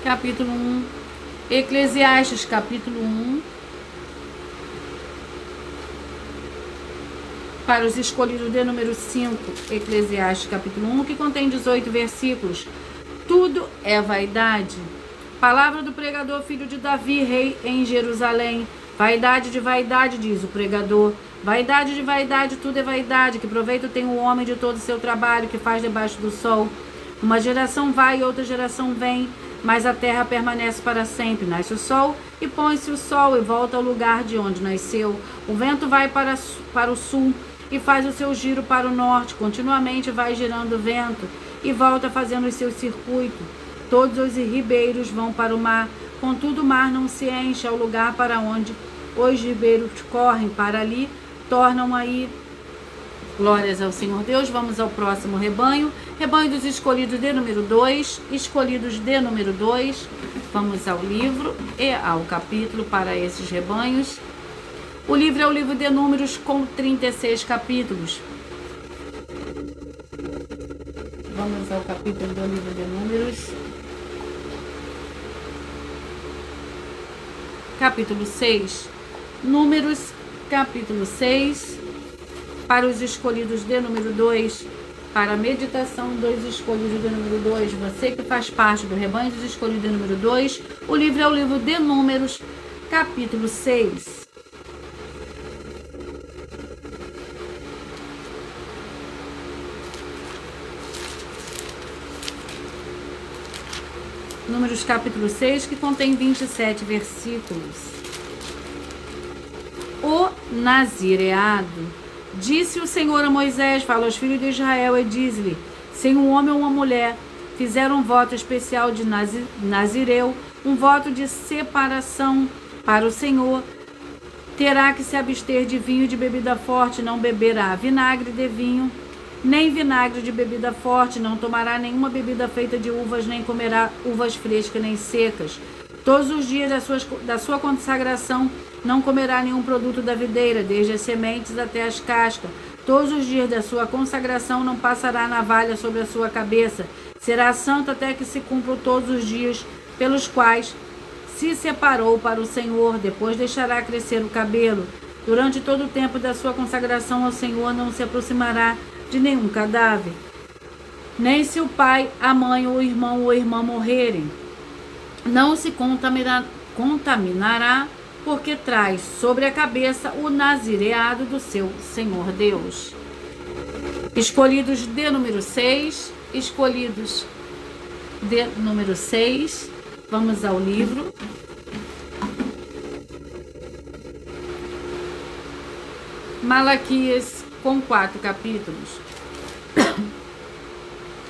Capítulo 1. Eclesiastes, capítulo 1. Para os escolhidos de número 5, Eclesiastes, capítulo 1, que contém 18 versículos. Tudo é vaidade. Palavra do pregador, filho de Davi, rei em Jerusalém. Vaidade de vaidade, diz o pregador. Vaidade de vaidade, tudo é vaidade. Que proveito tem o homem de todo o seu trabalho que faz debaixo do sol? Uma geração vai e outra geração vem, mas a terra permanece para sempre. Nasce o sol e põe-se o sol e volta ao lugar de onde nasceu. O vento vai para o sul e faz o seu giro para o norte. Continuamente vai girando o vento e volta fazendo o seu circuito. Todos os ribeiros vão para o mar. Contudo, o mar não se enche ao lugar para onde os ribeiros correm. Para ali, tornam a ir. Glórias ao Senhor Deus. Vamos ao próximo rebanho. Rebanho dos escolhidos de número 2. Escolhidos de número 2. Vamos ao livro e ao capítulo para esses rebanhos. O livro é o livro de Números, com 36 capítulos. Vamos ao capítulo do livro de Números. Capítulo 6. Números, capítulo 6. Para os escolhidos de número 2. Para a meditação dos escolhidos de número 2. Você que faz parte do rebanho dos escolhidos de número 2. O livro é o livro de Números, capítulo 6. Números capítulo 6, que contém 27 versículos. O nazireado. Disse o Senhor a Moisés: fala aos filhos de Israel e diz-lhe: se um homem ou uma mulher fizeram um voto especial de Nazireu, um voto de separação para o Senhor, terá que se abster de vinho e de bebida forte, não beberá vinagre de vinho, nem vinagre de bebida forte, não tomará nenhuma bebida feita de uvas, nem comerá uvas frescas nem secas. Todos os dias da sua consagração não comerá nenhum produto da videira, desde as sementes até as cascas. Todos os dias da sua consagração não passará navalha sobre a sua cabeça. Será santo até que se cumpram todos os dias pelos quais se separou para o Senhor. Depois deixará crescer o cabelo. Durante todo o tempo da sua consagração ao Senhor não se aproximará de nenhum cadáver, nem se o pai, a mãe, o irmão ou a irmã morrerem. Não se contaminará, porque traz sobre a cabeça o nazireado do seu Senhor Deus. Escolhidos de número 6, vamos ao livro. Malaquias com 4 capítulos.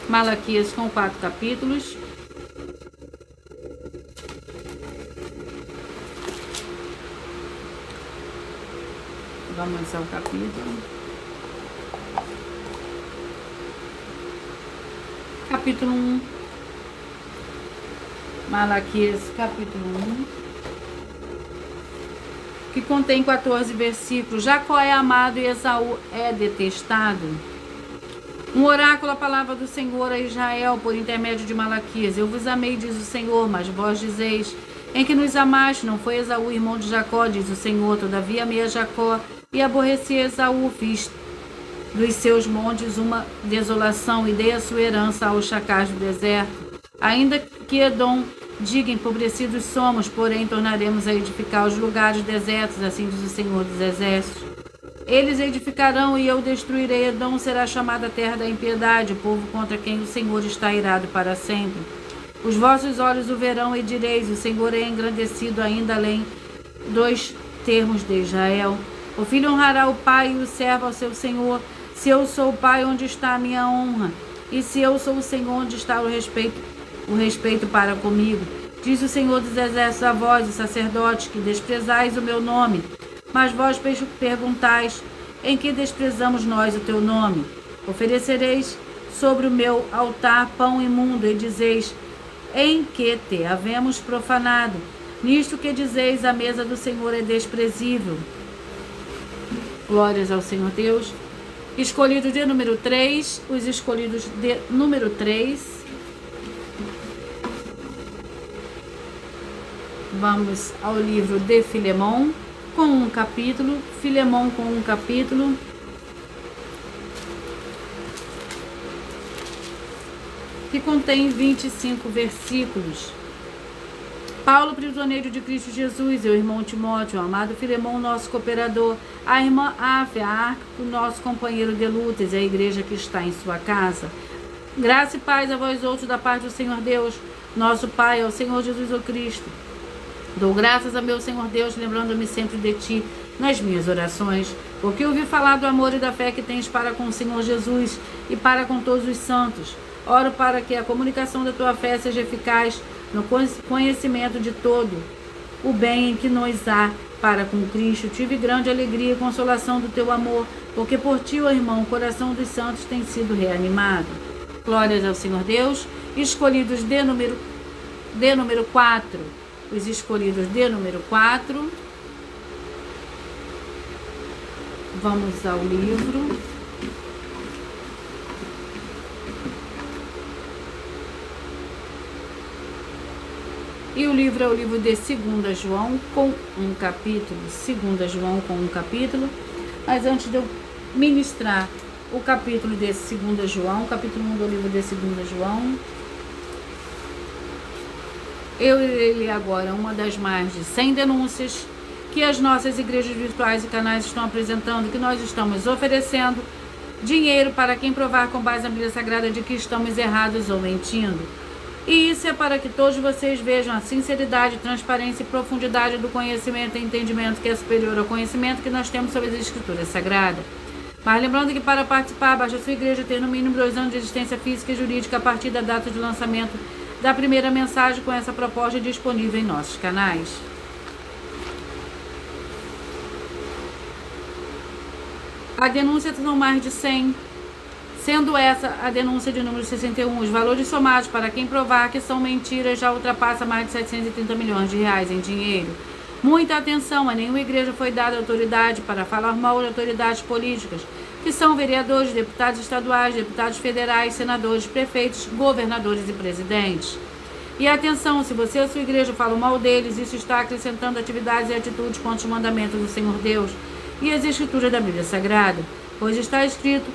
Malaquias com 4 capítulos. Vamos ao capítulo. Capítulo 1. Malaquias, capítulo 1. Que contém 14 versículos. Jacó é amado e Esaú é detestado. Um oráculo, a palavra do Senhor a Israel, por intermédio de Malaquias. Eu vos amei, diz o Senhor, mas vós dizeis: em que nos amaste? Não foi Esaú irmão de Jacó, diz o Senhor. Todavia amei a Jacó e aborreci Esaú. Fiz dos seus montes uma desolação e dei a sua herança aos chacais do deserto. Ainda que Edom diga: empobrecidos somos, porém tornaremos a edificar os lugares desertos, assim diz o Senhor dos Exércitos. Eles edificarão e eu destruirei. Edom será chamada terra da impiedade, o povo contra quem o Senhor está irado para sempre. Os vossos olhos o verão e direis: o Senhor é engrandecido ainda além dos termos de Israel. O filho honrará o pai e o servo ao seu senhor. Se eu sou o pai, onde está a minha honra? E se eu sou o Senhor, onde está o respeito para comigo? Diz o Senhor dos Exércitos a vós, os sacerdotes, que desprezais o meu nome. Mas vós perguntais: em que desprezamos nós o teu nome? Oferecereis sobre o meu altar pão imundo, e dizeis: em que te havemos profanado? Nisto que dizeis: a mesa do Senhor é desprezível. Glórias ao Senhor Deus. Escolhidos de número 3, os escolhidos de número 3. Vamos ao livro de Filemão, com um capítulo. Filemão com um capítulo. Que contém 25 versículos. Paulo, prisioneiro de Cristo Jesus, e o irmão Timóteo, o amado Filemão, nosso cooperador, a irmã Áfia, Arco, nosso companheiro de lutas, e a igreja que está em sua casa. Graça e paz a vós outros da parte do Senhor Deus, nosso Pai, ao Senhor Jesus o Cristo. Dou graças a meu Senhor Deus, lembrando-me sempre de ti nas minhas orações, porque ouvi falar do amor e da fé que tens para com o Senhor Jesus e para com todos os santos. Oro para que a comunicação da tua fé seja eficaz no conhecimento de todo o bem em que nos há para com Cristo. Tive grande alegria e consolação do teu amor, porque por ti, ó irmão, o coração dos santos tem sido reanimado. Glórias ao Senhor Deus. Escolhidos de número 4. Os escolhidos de número 4. Vamos ao livro. E o livro é o livro de 2 João com um capítulo. 2 João com um capítulo. Mas antes de eu ministrar o capítulo de 2 João, capítulo 1 do livro de 2 João, eu irei ler agora uma das mais de 100 denúncias que as nossas igrejas virtuais e canais estão apresentando, que nós estamos oferecendo dinheiro para quem provar com base na Bíblia Sagrada de que estamos errados ou mentindo. E isso é para que todos vocês vejam a sinceridade, transparência e profundidade do conhecimento e entendimento que é superior ao conhecimento que nós temos sobre as Escrituras Sagradas. Mas lembrando que para participar, basta a sua igreja ter no mínimo 2 anos de existência física e jurídica a partir da data de lançamento da primeira mensagem com essa proposta disponível em nossos canais. A denúncia são mais de 100, sendo essa a denúncia de número 61. Os valores somados para quem provar que são mentiras já ultrapassa mais de 730 milhões de reais em dinheiro. Muita atenção, a nenhuma igreja foi dada autoridade para falar mal de autoridades políticas, que são vereadores, deputados estaduais, deputados federais, senadores, prefeitos, governadores e presidentes. E atenção, se você ou sua igreja falam mal deles, isso está acrescentando atividades e atitudes contra os mandamentos do Senhor Deus e as escrituras da Bíblia Sagrada, pois está escrito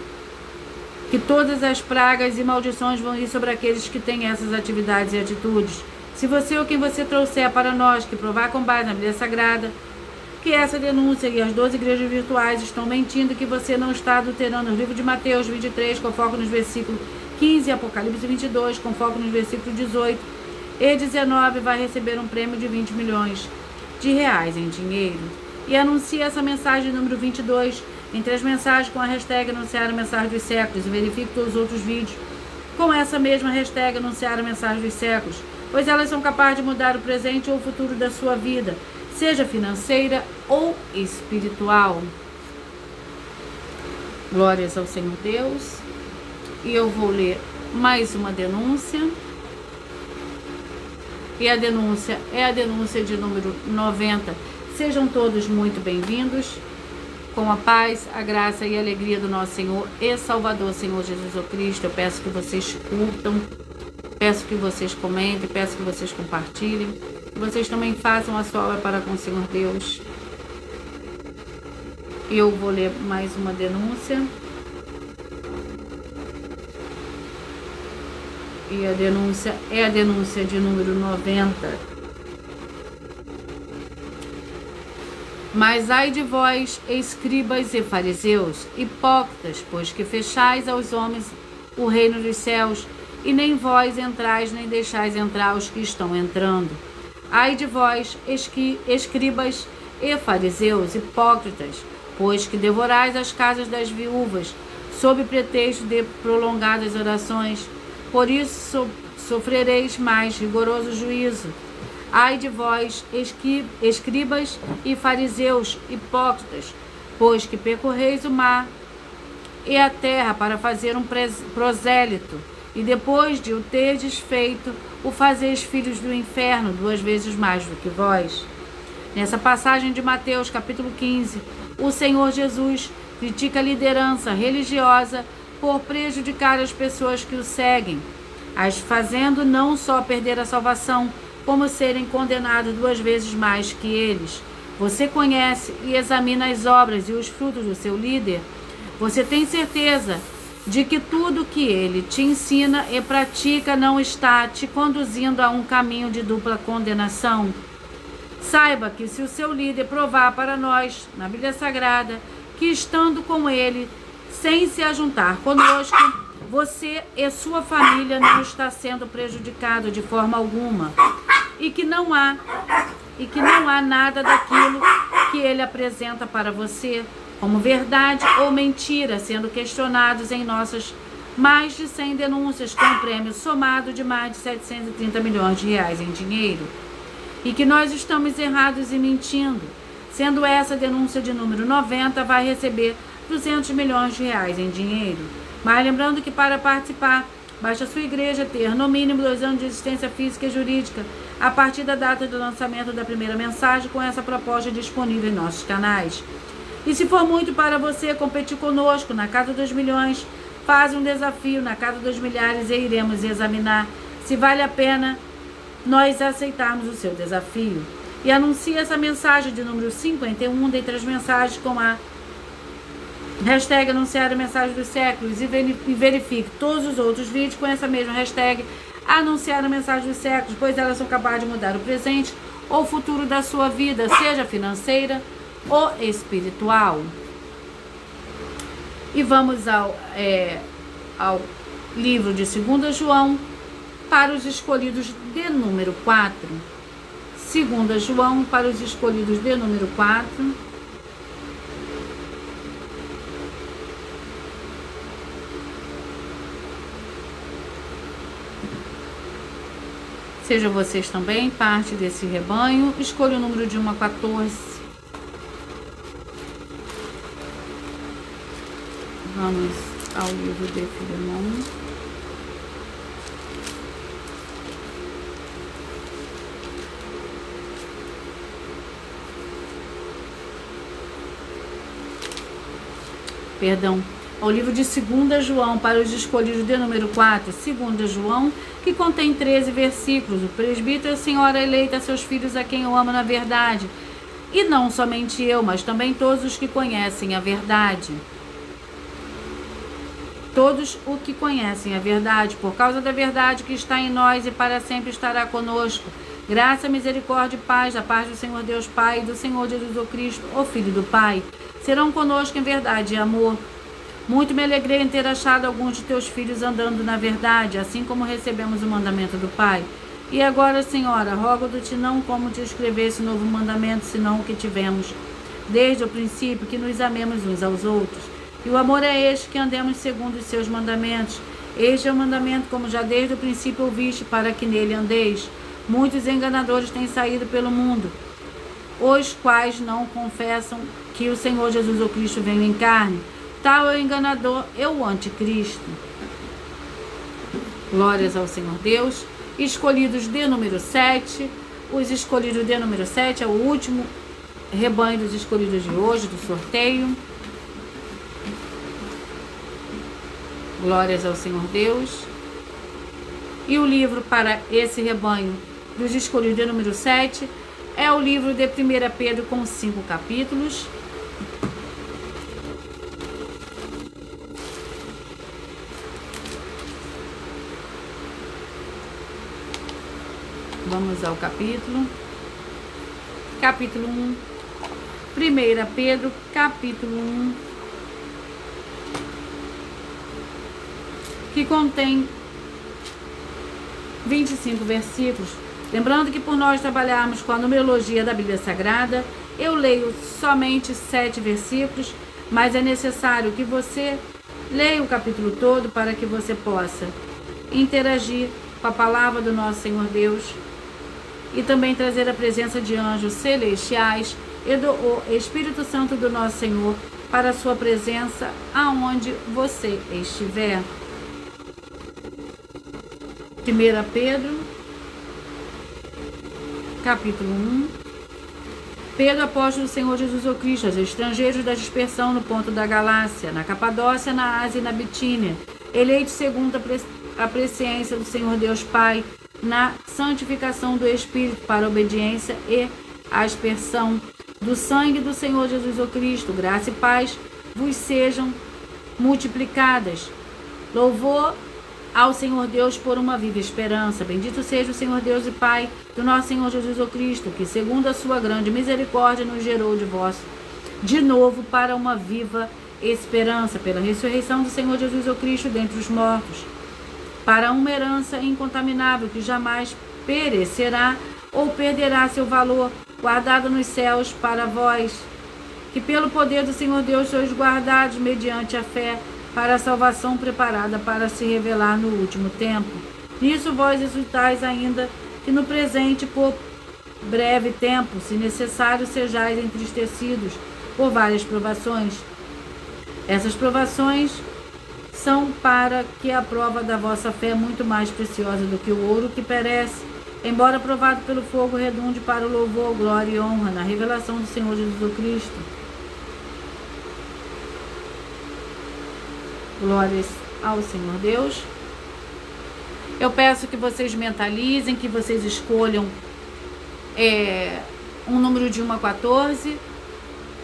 que todas as pragas e maldições vão ir sobre aqueles que têm essas atividades e atitudes. Se você ou quem você trouxer para nós que provar com base na Bíblia Sagrada que essa denúncia e as 12 igrejas virtuais estão mentindo, que você não está adulterando o livro de Mateus 23, com foco nos versículos 15 e Apocalipse 22, com foco nos versículos 18 e 19, vai receber um prêmio de 20 milhões de reais em dinheiro. E anuncie essa mensagem número 22 entre as mensagens com a hashtag anunciar a mensagem dos séculos e verifique todos os outros vídeos com essa mesma hashtag anunciar a mensagem dos séculos, pois elas são capazes de mudar o presente ou o futuro da sua vida, seja financeira ou espiritual. Glórias ao Senhor Deus. E eu vou ler mais uma denúncia. E a denúncia é a denúncia de número 90. Sejam todos muito bem-vindos. Com a paz, a graça e a alegria do nosso Senhor e Salvador, Senhor Jesus Cristo, eu peço que vocês curtam, peço que vocês comentem, peço que vocês compartilhem, que vocês também façam a sua obra para com o Senhor Deus. Eu vou ler mais uma denúncia. E a denúncia é a denúncia de número 90. Mas ai de vós, escribas e fariseus, hipócritas, pois que fechais aos homens o reino dos céus, e nem vós entrais, nem deixais entrar os que estão entrando. Ai de vós, escribas e fariseus, hipócritas, pois que devorais as casas das viúvas, sob pretexto de prolongadas orações, por isso sofrereis mais rigoroso juízo. Ai de vós, escribas e fariseus, hipócritas, pois que percorreis o mar e a terra para fazer um prosélito, e depois de o terdes feito, o fazeis filhos do inferno 2 vezes mais do que vós. Nessa passagem de Mateus, capítulo 15, o Senhor Jesus critica a liderança religiosa por prejudicar as pessoas que o seguem, as fazendo não só perder a salvação, como serem condenados 2 vezes mais que eles. Você conhece e examina as obras e os frutos do seu líder? Você tem certeza de que tudo que ele te ensina e pratica não está te conduzindo a um caminho de dupla condenação? Saiba que se o seu líder provar para nós, na Bíblia Sagrada, que estando com ele, sem se ajuntar conosco, você e sua família não está sendo prejudicado de forma alguma, e que não há nada daquilo que ele apresenta para você como verdade ou mentira sendo questionados em nossas mais de 100 denúncias com um prêmio somado de mais de 730 milhões de reais em dinheiro, e que nós estamos errados e mentindo, sendo essa denúncia de número 90 vai receber 200 milhões de reais em dinheiro. Mas lembrando que para participar, basta a sua igreja ter no mínimo 2 anos de existência física e jurídica a partir da data do lançamento da primeira mensagem com essa proposta disponível em nossos canais. E se for muito para você competir conosco na Casa dos Milhões, faz um desafio na Casa dos Milhares e iremos examinar se vale a pena nós aceitarmos o seu desafio. E anuncie essa mensagem de número 51 dentre as mensagens com a hashtag anunciar a mensagem dos séculos e verifique todos os outros vídeos com essa mesma hashtag anunciar a mensagem dos séculos, pois elas são capazes de mudar o presente ou o futuro da sua vida, seja financeira ou espiritual. E vamos ao livro de 2 João para os escolhidos de número 4. 2 João para os escolhidos de número 4. Sejam vocês também parte desse rebanho. Escolha o número de 1 a 14. Vamos ao livro de Filemão. Perdão. Ao livro de 2 João, para os escolhidos de número 4, 2 João, que contém 13 versículos. O presbítero, a senhora eleita, seus filhos a quem eu amo na verdade. E não somente eu, mas também todos os que conhecem a verdade. Todos os que conhecem a verdade, por causa da verdade que está em nós e para sempre estará conosco. Graça, misericórdia e paz, da parte do Senhor Deus Pai e do Senhor Jesus o Cristo, o Filho do Pai, serão conosco em verdade e amor. Muito me alegrei em ter achado alguns de teus filhos andando na verdade, assim como recebemos o mandamento do Pai. E agora, Senhora, rogo-te não como te escrevesse novo mandamento, senão o que tivemos desde o princípio, que nos amemos uns aos outros. E o amor é este, que andemos segundo os seus mandamentos. Este é o mandamento, como já desde o princípio ouviste, para que nele andeis. Muitos enganadores têm saído pelo mundo, os quais não confessam que o Senhor Jesus o Cristo veio em carne. Tal é o enganador e o anticristo. Glórias ao Senhor Deus. Escolhidos de número 7. Os escolhidos de número 7 é o último rebanho dos escolhidos de hoje, do sorteio. Glórias ao Senhor Deus. E o livro para esse rebanho dos escolhidos de número 7 é o livro de 1 Pedro, com 5 capítulos. Vamos ao capítulo. Capítulo 1. 1 Pedro, capítulo 1. Que contém 25 versículos. Lembrando que por nós trabalharmos com a numerologia da Bíblia Sagrada, eu leio somente 7 versículos, mas é necessário que você leia o capítulo todo para que você possa interagir com a palavra do nosso Senhor Deus e também trazer a presença de anjos celestiais e do Espírito Santo do nosso Senhor para a sua presença aonde você estiver. 1 Pedro, capítulo 1. Pedro, apóstolo do Senhor Jesus o Cristo, aos estrangeiros da dispersão no ponto da Galácia, na Capadócia, na Ásia e na Bitínia, eleitos segundo a presciência do Senhor Deus Pai, na santificação do Espírito para a obediência e a aspersão do sangue do Senhor Jesus o Cristo, graça e paz vos sejam multiplicadas. Louvor ao Senhor Deus por uma viva esperança. Bendito seja o Senhor Deus e Pai do nosso Senhor Jesus o Cristo, que segundo a sua grande misericórdia nos gerou de novo para uma viva esperança, pela ressurreição do Senhor Jesus o Cristo dentre os mortos, para uma herança incontaminável que jamais perecerá ou perderá seu valor, guardada nos céus para vós, que pelo poder do Senhor Deus sois guardados mediante a fé para a salvação preparada para se revelar no último tempo. Nisso vós exultais ainda que no presente, por breve tempo, se necessário, sejais entristecidos por várias provações. Essas provações são para que a prova da vossa fé, muito mais preciosa do que o ouro que perece, embora provado pelo fogo, redunde para o louvor, glória e honra na revelação do Senhor Jesus Cristo. Glórias ao Senhor Deus. Eu peço que vocês mentalizem, que vocês escolham um número de 1 a 14,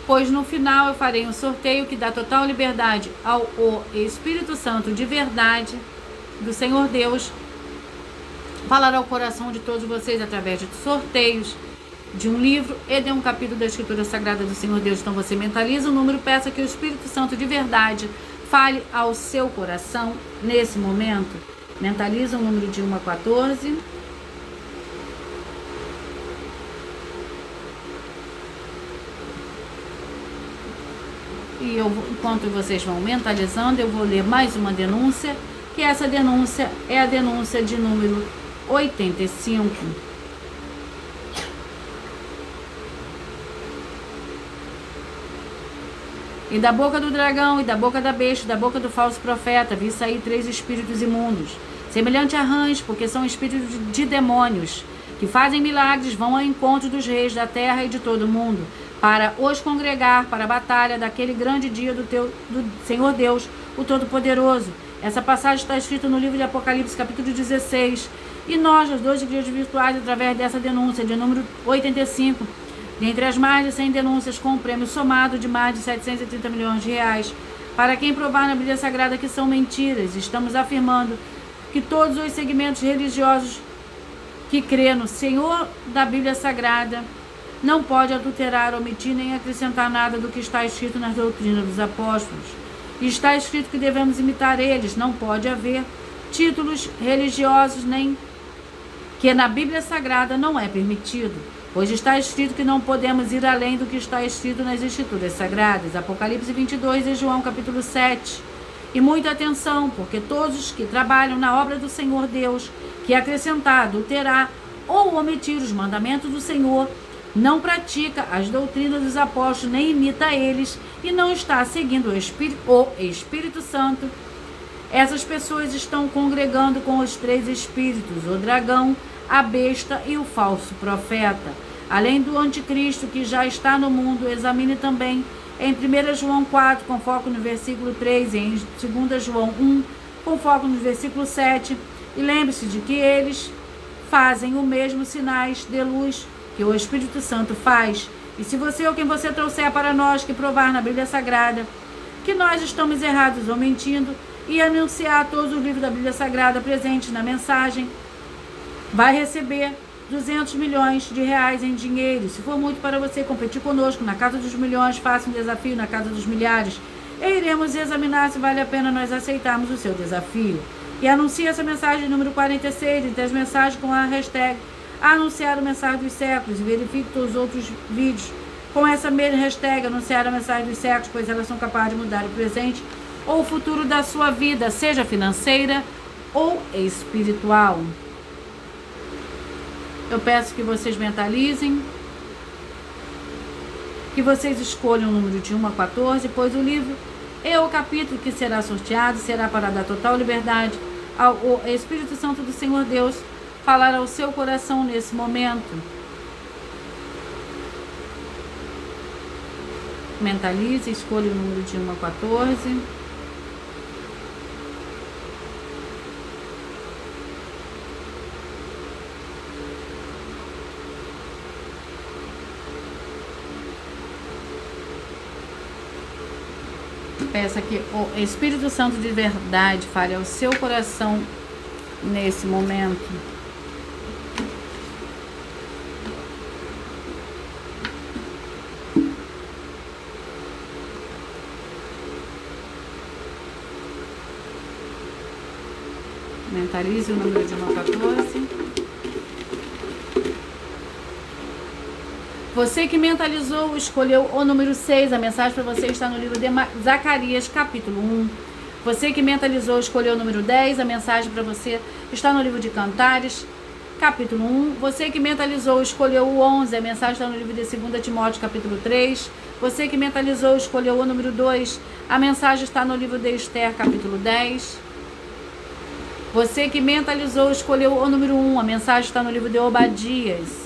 pois no final eu farei um sorteio que dá total liberdade ao Espírito Santo de verdade do Senhor Deus falar ao coração de todos vocês através de sorteios de um livro e de um capítulo da Escritura Sagrada do Senhor Deus. Então você mentaliza o número, peça que o Espírito Santo de verdade fale ao seu coração nesse momento. Mentaliza o número de 1 a 14. E enquanto vocês vão mentalizando, eu vou ler mais uma denúncia, que essa denúncia é a denúncia de número 85. E da boca do dragão, e da boca da besta, e da boca do falso profeta, vi sair 3 espíritos imundos, semelhante a rãs, porque são espíritos de demônios, que fazem milagres, vão ao encontro dos reis da terra e de todo o mundo, para os congregar para a batalha daquele grande dia do Senhor Deus, o Todo-Poderoso. Essa passagem está escrita no livro de Apocalipse, capítulo 16. E nós, as 2 igrejas virtuais, através dessa denúncia, de número 85, dentre as mais de 100 denúncias, com um prêmio somado de mais de 730 milhões de reais, para quem provar na Bíblia Sagrada que são mentiras, estamos afirmando que todos os segmentos religiosos que crê no Senhor da Bíblia Sagrada não pode adulterar, omitir nem acrescentar nada do que está escrito nas doutrinas dos apóstolos. E está escrito que devemos imitar eles, não pode haver títulos religiosos, nem que na Bíblia Sagrada não é permitido, pois está escrito que não podemos ir além do que está escrito nas Escrituras Sagradas, Apocalipse 22 e João capítulo 7. E muita atenção, porque todos os que trabalham na obra do Senhor Deus, que acrescentar, adulterar ou omitir os mandamentos do Senhor, não pratica as doutrinas dos apóstolos, nem imita eles, e não está seguindo o Espírito Santo. Essas pessoas estão congregando com os 3 espíritos, o dragão, a besta e o falso profeta. Além do anticristo que já está no mundo, examine também em 1 João 4, com foco no versículo 3, e em 2 João 1, com foco no versículo 7. E lembre-se de que eles fazem o mesmo sinais de luz que o Espírito Santo faz. E se você ou quem você trouxer para nós que provar na Bíblia Sagrada que nós estamos errados ou mentindo, e anunciar todos os livros da Bíblia Sagrada presentes na mensagem, vai receber 200 milhões de reais em dinheiro. Se for muito para você competir conosco na Casa dos Milhões, faça um desafio na Casa dos Milhares, e iremos examinar se vale a pena nós aceitarmos o seu desafio. E anuncie essa mensagem número 46, entre as mensagens com a hashtag anunciar a mensagem dos séculos, e verifique todos os outros vídeos com essa mesma hashtag, anunciar a mensagem dos séculos, pois elas são capazes de mudar o presente ou o futuro da sua vida, seja financeira ou espiritual. Eu peço que vocês mentalizem, que vocês escolham o número de 1 a 14, pois o livro e o capítulo que será sorteado será para dar total liberdade ao Espírito Santo do Senhor Deus falar ao seu coração nesse momento. Mentalize, escolha o número de 1 a 14. Peça que o Espírito Santo de verdade fale ao seu coração nesse momento. Mentalize o número de 1 a 14. Você que mentalizou, escolheu o número 6. A mensagem para você está no livro de Zacarias, capítulo 1. Você que mentalizou, escolheu o número 10. A mensagem para você está no livro de Cantares, capítulo 1. Você que mentalizou, escolheu o 11. A mensagem está no livro de 2 Timóteo, capítulo 3. Você que mentalizou, escolheu o número 2. A mensagem está no livro de Esther, capítulo 10. Você que mentalizou, escolheu o número 1. A mensagem está no livro de Obadias.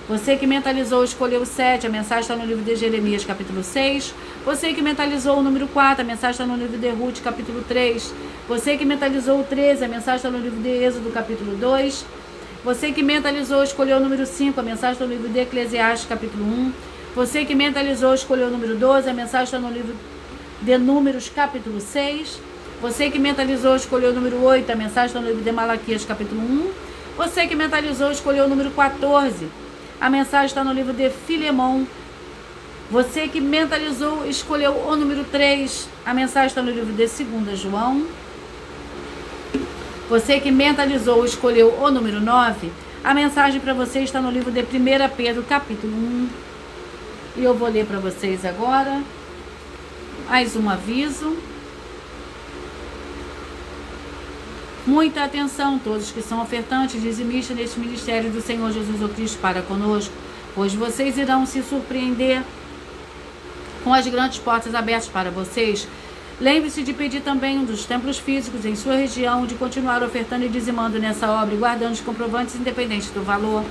Você que mentalizou, escolheu o 7, a mensagem está no livro de Jeremias, capítulo 6. Você que mentalizou o número 4, a mensagem está no livro de Ruth, capítulo 3. Você que mentalizou o 13, a mensagem está no livro de Êxodo, capítulo 2. Você que mentalizou, escolheu o número 5, a mensagem está no livro de Eclesiastes, capítulo 1. Você que mentalizou, escolheu o número 12, a mensagem está no livro de Números, capítulo 6. Você que mentalizou, escolheu o número 8, a mensagem está no livro de Malaquias, capítulo 1. Você que mentalizou, escolheu o número 14. A mensagem está no livro de Filemão. Você que mentalizou, escolheu o número 3. A mensagem está no livro de 2 João. Você que mentalizou, escolheu o número 9. A mensagem para você está no livro de 1 Pedro, capítulo 1. E eu vou ler para vocês agora mais um aviso. Muita atenção, todos que são ofertantes, dizimistas neste ministério do Senhor Jesus o Cristo para conosco, pois vocês irão se surpreender com as grandes portas abertas para vocês. Lembre-se de pedir também um dos templos físicos em sua região, de continuar ofertando e dizimando nessa obra e guardando os comprovantes independentes do valor.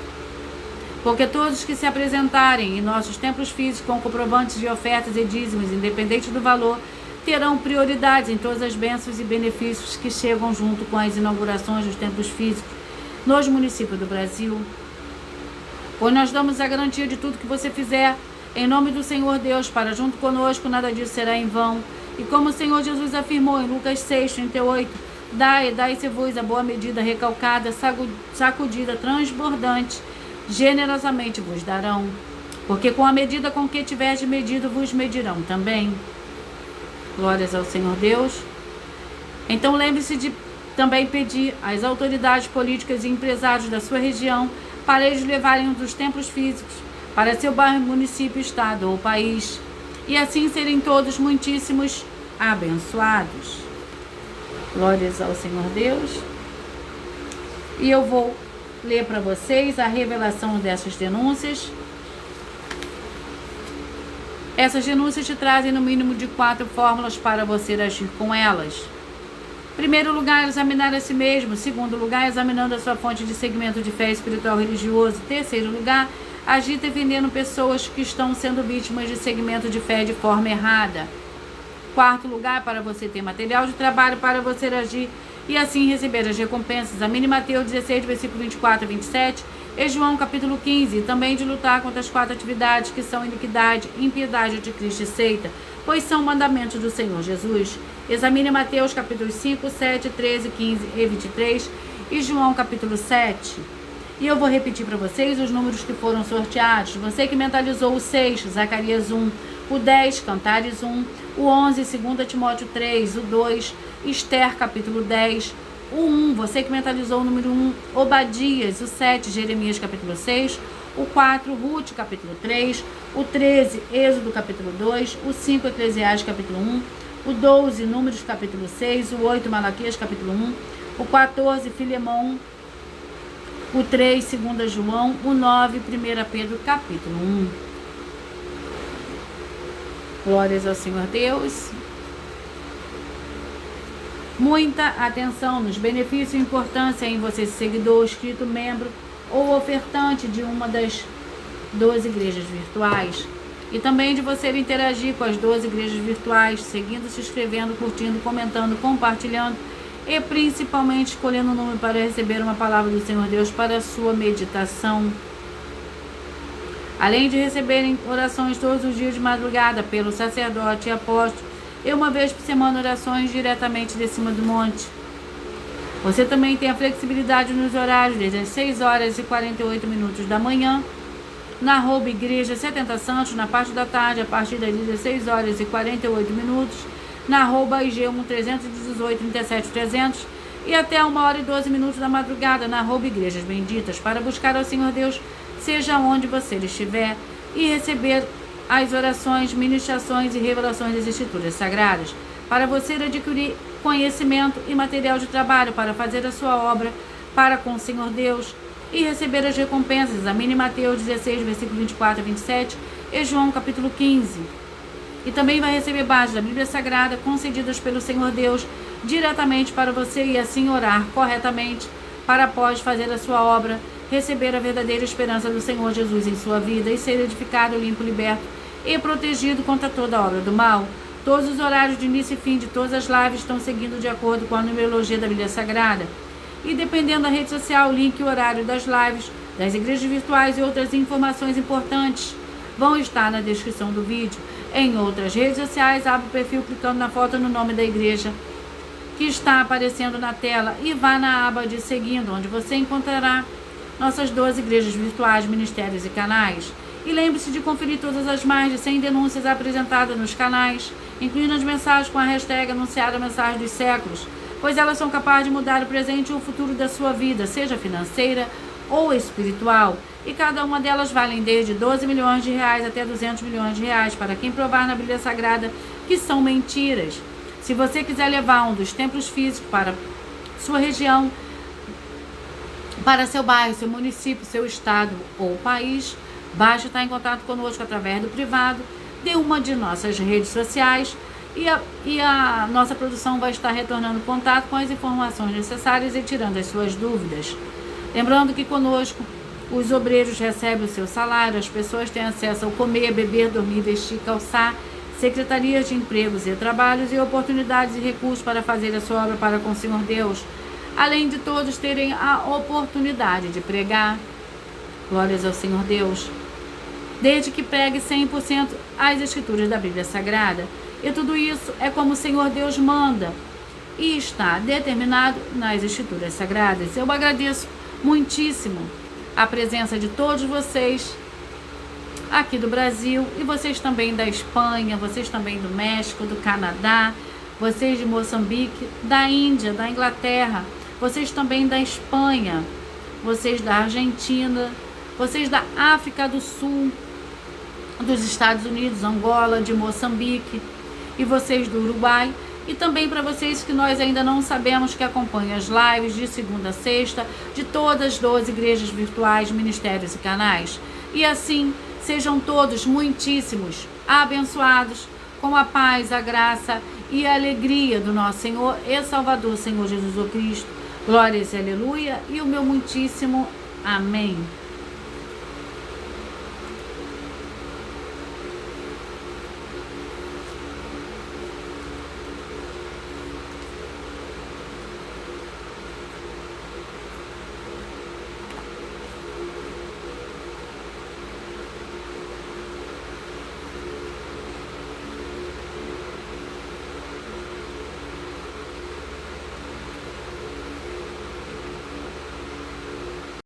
Porque todos que se apresentarem em nossos templos físicos com comprovantes de ofertas e dízimos independentes do valor, terão prioridades em todas as bênçãos e benefícios que chegam junto com as inaugurações dos templos físicos nos municípios do Brasil. Pois nós damos a garantia de tudo que você fizer em nome do Senhor Deus para junto conosco, nada disso será em vão. E como o Senhor Jesus afirmou em Lucas 6:38, dai-se-vos a boa medida, recalcada, sacudida, transbordante, generosamente vos darão. Porque com a medida com que tiverdes medido, vos medirão também. Glórias ao Senhor Deus. Então lembre-se de também pedir às autoridades políticas e empresários da sua região para eles levarem um dos templos físicos para seu bairro, município, estado ou país, e assim serem todos muitíssimos abençoados. Glórias ao Senhor Deus. E eu vou ler para vocês a revelação dessas denúncias. Essas denúncias te trazem no mínimo de 4 fórmulas para você agir com elas. Primeiro lugar, examinar a si mesmo. Segundo lugar, examinando a sua fonte de segmento de fé espiritual religioso. Terceiro lugar, agir defendendo pessoas que estão sendo vítimas de segmento de fé de forma errada. Quarto lugar, para você ter material de trabalho para você agir e assim receber as recompensas. Examine Mateus 16, versículo 24 a 27, e João capítulo 15, e também de lutar contra as 4 atividades que são iniquidade, impiedade, anticristo e seita, pois são mandamentos do Senhor Jesus. Examine Mateus capítulo 5, 7, 13, 15 e 23 e João capítulo 7. E eu vou repetir para vocês os números que foram sorteados. Você que mentalizou o 6, Zacarias 1, o 10, Cantares 1, o 11, 2 Timóteo 3, o 2, Esther capítulo 10, o 1, você que mentalizou o número 1, Obadias, o 7, Jeremias capítulo 6, o 4, Ruth capítulo 3, o 13, Êxodo capítulo 2, o 5, Eclesiastes capítulo 1, o 12, Números capítulo 6, o 8, Malaquias capítulo 1, o 14, Filemão, o 3, 2 João, o 9, 1 Pedro capítulo 1. Glórias ao Senhor Deus. Muita atenção nos benefícios e importância em você ser seguidor, inscrito, membro ou ofertante de uma das 12 igrejas virtuais. E também de você interagir com as 12 igrejas virtuais, seguindo, se inscrevendo, curtindo, comentando, compartilhando e principalmente escolhendo um número para receber uma palavra do Senhor Deus para a sua meditação. Além de receberem orações todos os dias de madrugada pelo sacerdote e apóstolo, e uma vez por semana orações diretamente de cima do monte. Você também tem a flexibilidade nos horários desde as 6 horas e 48 minutos da manhã, na @ Igreja 70 Santos, na parte da tarde, a partir das 16 horas e 48 minutos, na @ IG 318 37 300 e até 1 hora e 12 minutos da madrugada, na @ Igrejas Benditas, para buscar ao Senhor Deus, seja onde você estiver, e receber as orações, ministrações e revelações das Escrituras Sagradas, para você adquirir conhecimento e material de trabalho para fazer a sua obra para com o Senhor Deus e receber as recompensas. Examine Mateus 16, versículo 24 a 27 e João capítulo 15. E também vai receber bases da Bíblia Sagrada concedidas pelo Senhor Deus diretamente para você e assim orar corretamente para após fazer a sua obra, receber a verdadeira esperança do Senhor Jesus em sua vida e ser edificado, limpo, liberto e protegido contra toda obra do mal. Todos os horários de início e fim de todas as lives estão seguindo de acordo com a numerologia da Bíblia Sagrada. E dependendo da rede social, o link e o horário das lives, das igrejas virtuais e outras informações importantes vão estar na descrição do vídeo. Em outras redes sociais, abre o perfil clicando na foto no nome da igreja que está aparecendo na tela e vá na aba de seguindo, onde você encontrará nossas 12 igrejas virtuais, ministérios e canais. E lembre-se de conferir todas as mais de 100 denúncias apresentadas nos canais, incluindo as mensagens com a hashtag anunciada mensagem dos séculos, pois elas são capazes de mudar o presente ou o futuro da sua vida, seja financeira ou espiritual. E cada uma delas valem desde 12 milhões de reais até 200 milhões de reais, para quem provar na Bíblia Sagrada que são mentiras. Se você quiser levar um dos templos físicos para sua região, para seu bairro, seu município, seu estado ou país, basta estar em contato conosco através do privado de uma de nossas redes sociais e a nossa produção vai estar retornando contato com as informações necessárias e tirando as suas dúvidas. Lembrando que conosco os obreiros recebem o seu salário, as pessoas têm acesso ao comer, beber, dormir, vestir, calçar, secretarias de empregos e trabalhos e oportunidades e recursos para fazer a sua obra para com o Senhor Deus, além de todos terem a oportunidade de pregar. Glórias ao Senhor Deus. Desde que pregue 100% as escrituras da Bíblia Sagrada. E tudo isso é como o Senhor Deus manda e está determinado nas escrituras sagradas. Eu agradeço muitíssimo a presença de todos vocês aqui do Brasil e vocês também da Espanha, vocês também do México, do Canadá, vocês de Moçambique, da Índia, da Inglaterra, vocês também da Espanha, vocês da Argentina, vocês da África do Sul, dos Estados Unidos, Angola, de Moçambique e vocês do Uruguai. E também para vocês que nós ainda não sabemos, que acompanham as lives de segunda a sexta de todas as 12 igrejas virtuais, ministérios e canais. E assim, sejam todos muitíssimos abençoados com a paz, a graça e a alegria do nosso Senhor e Salvador, Senhor Jesus Cristo. Glórias e aleluia e o meu muitíssimo amém.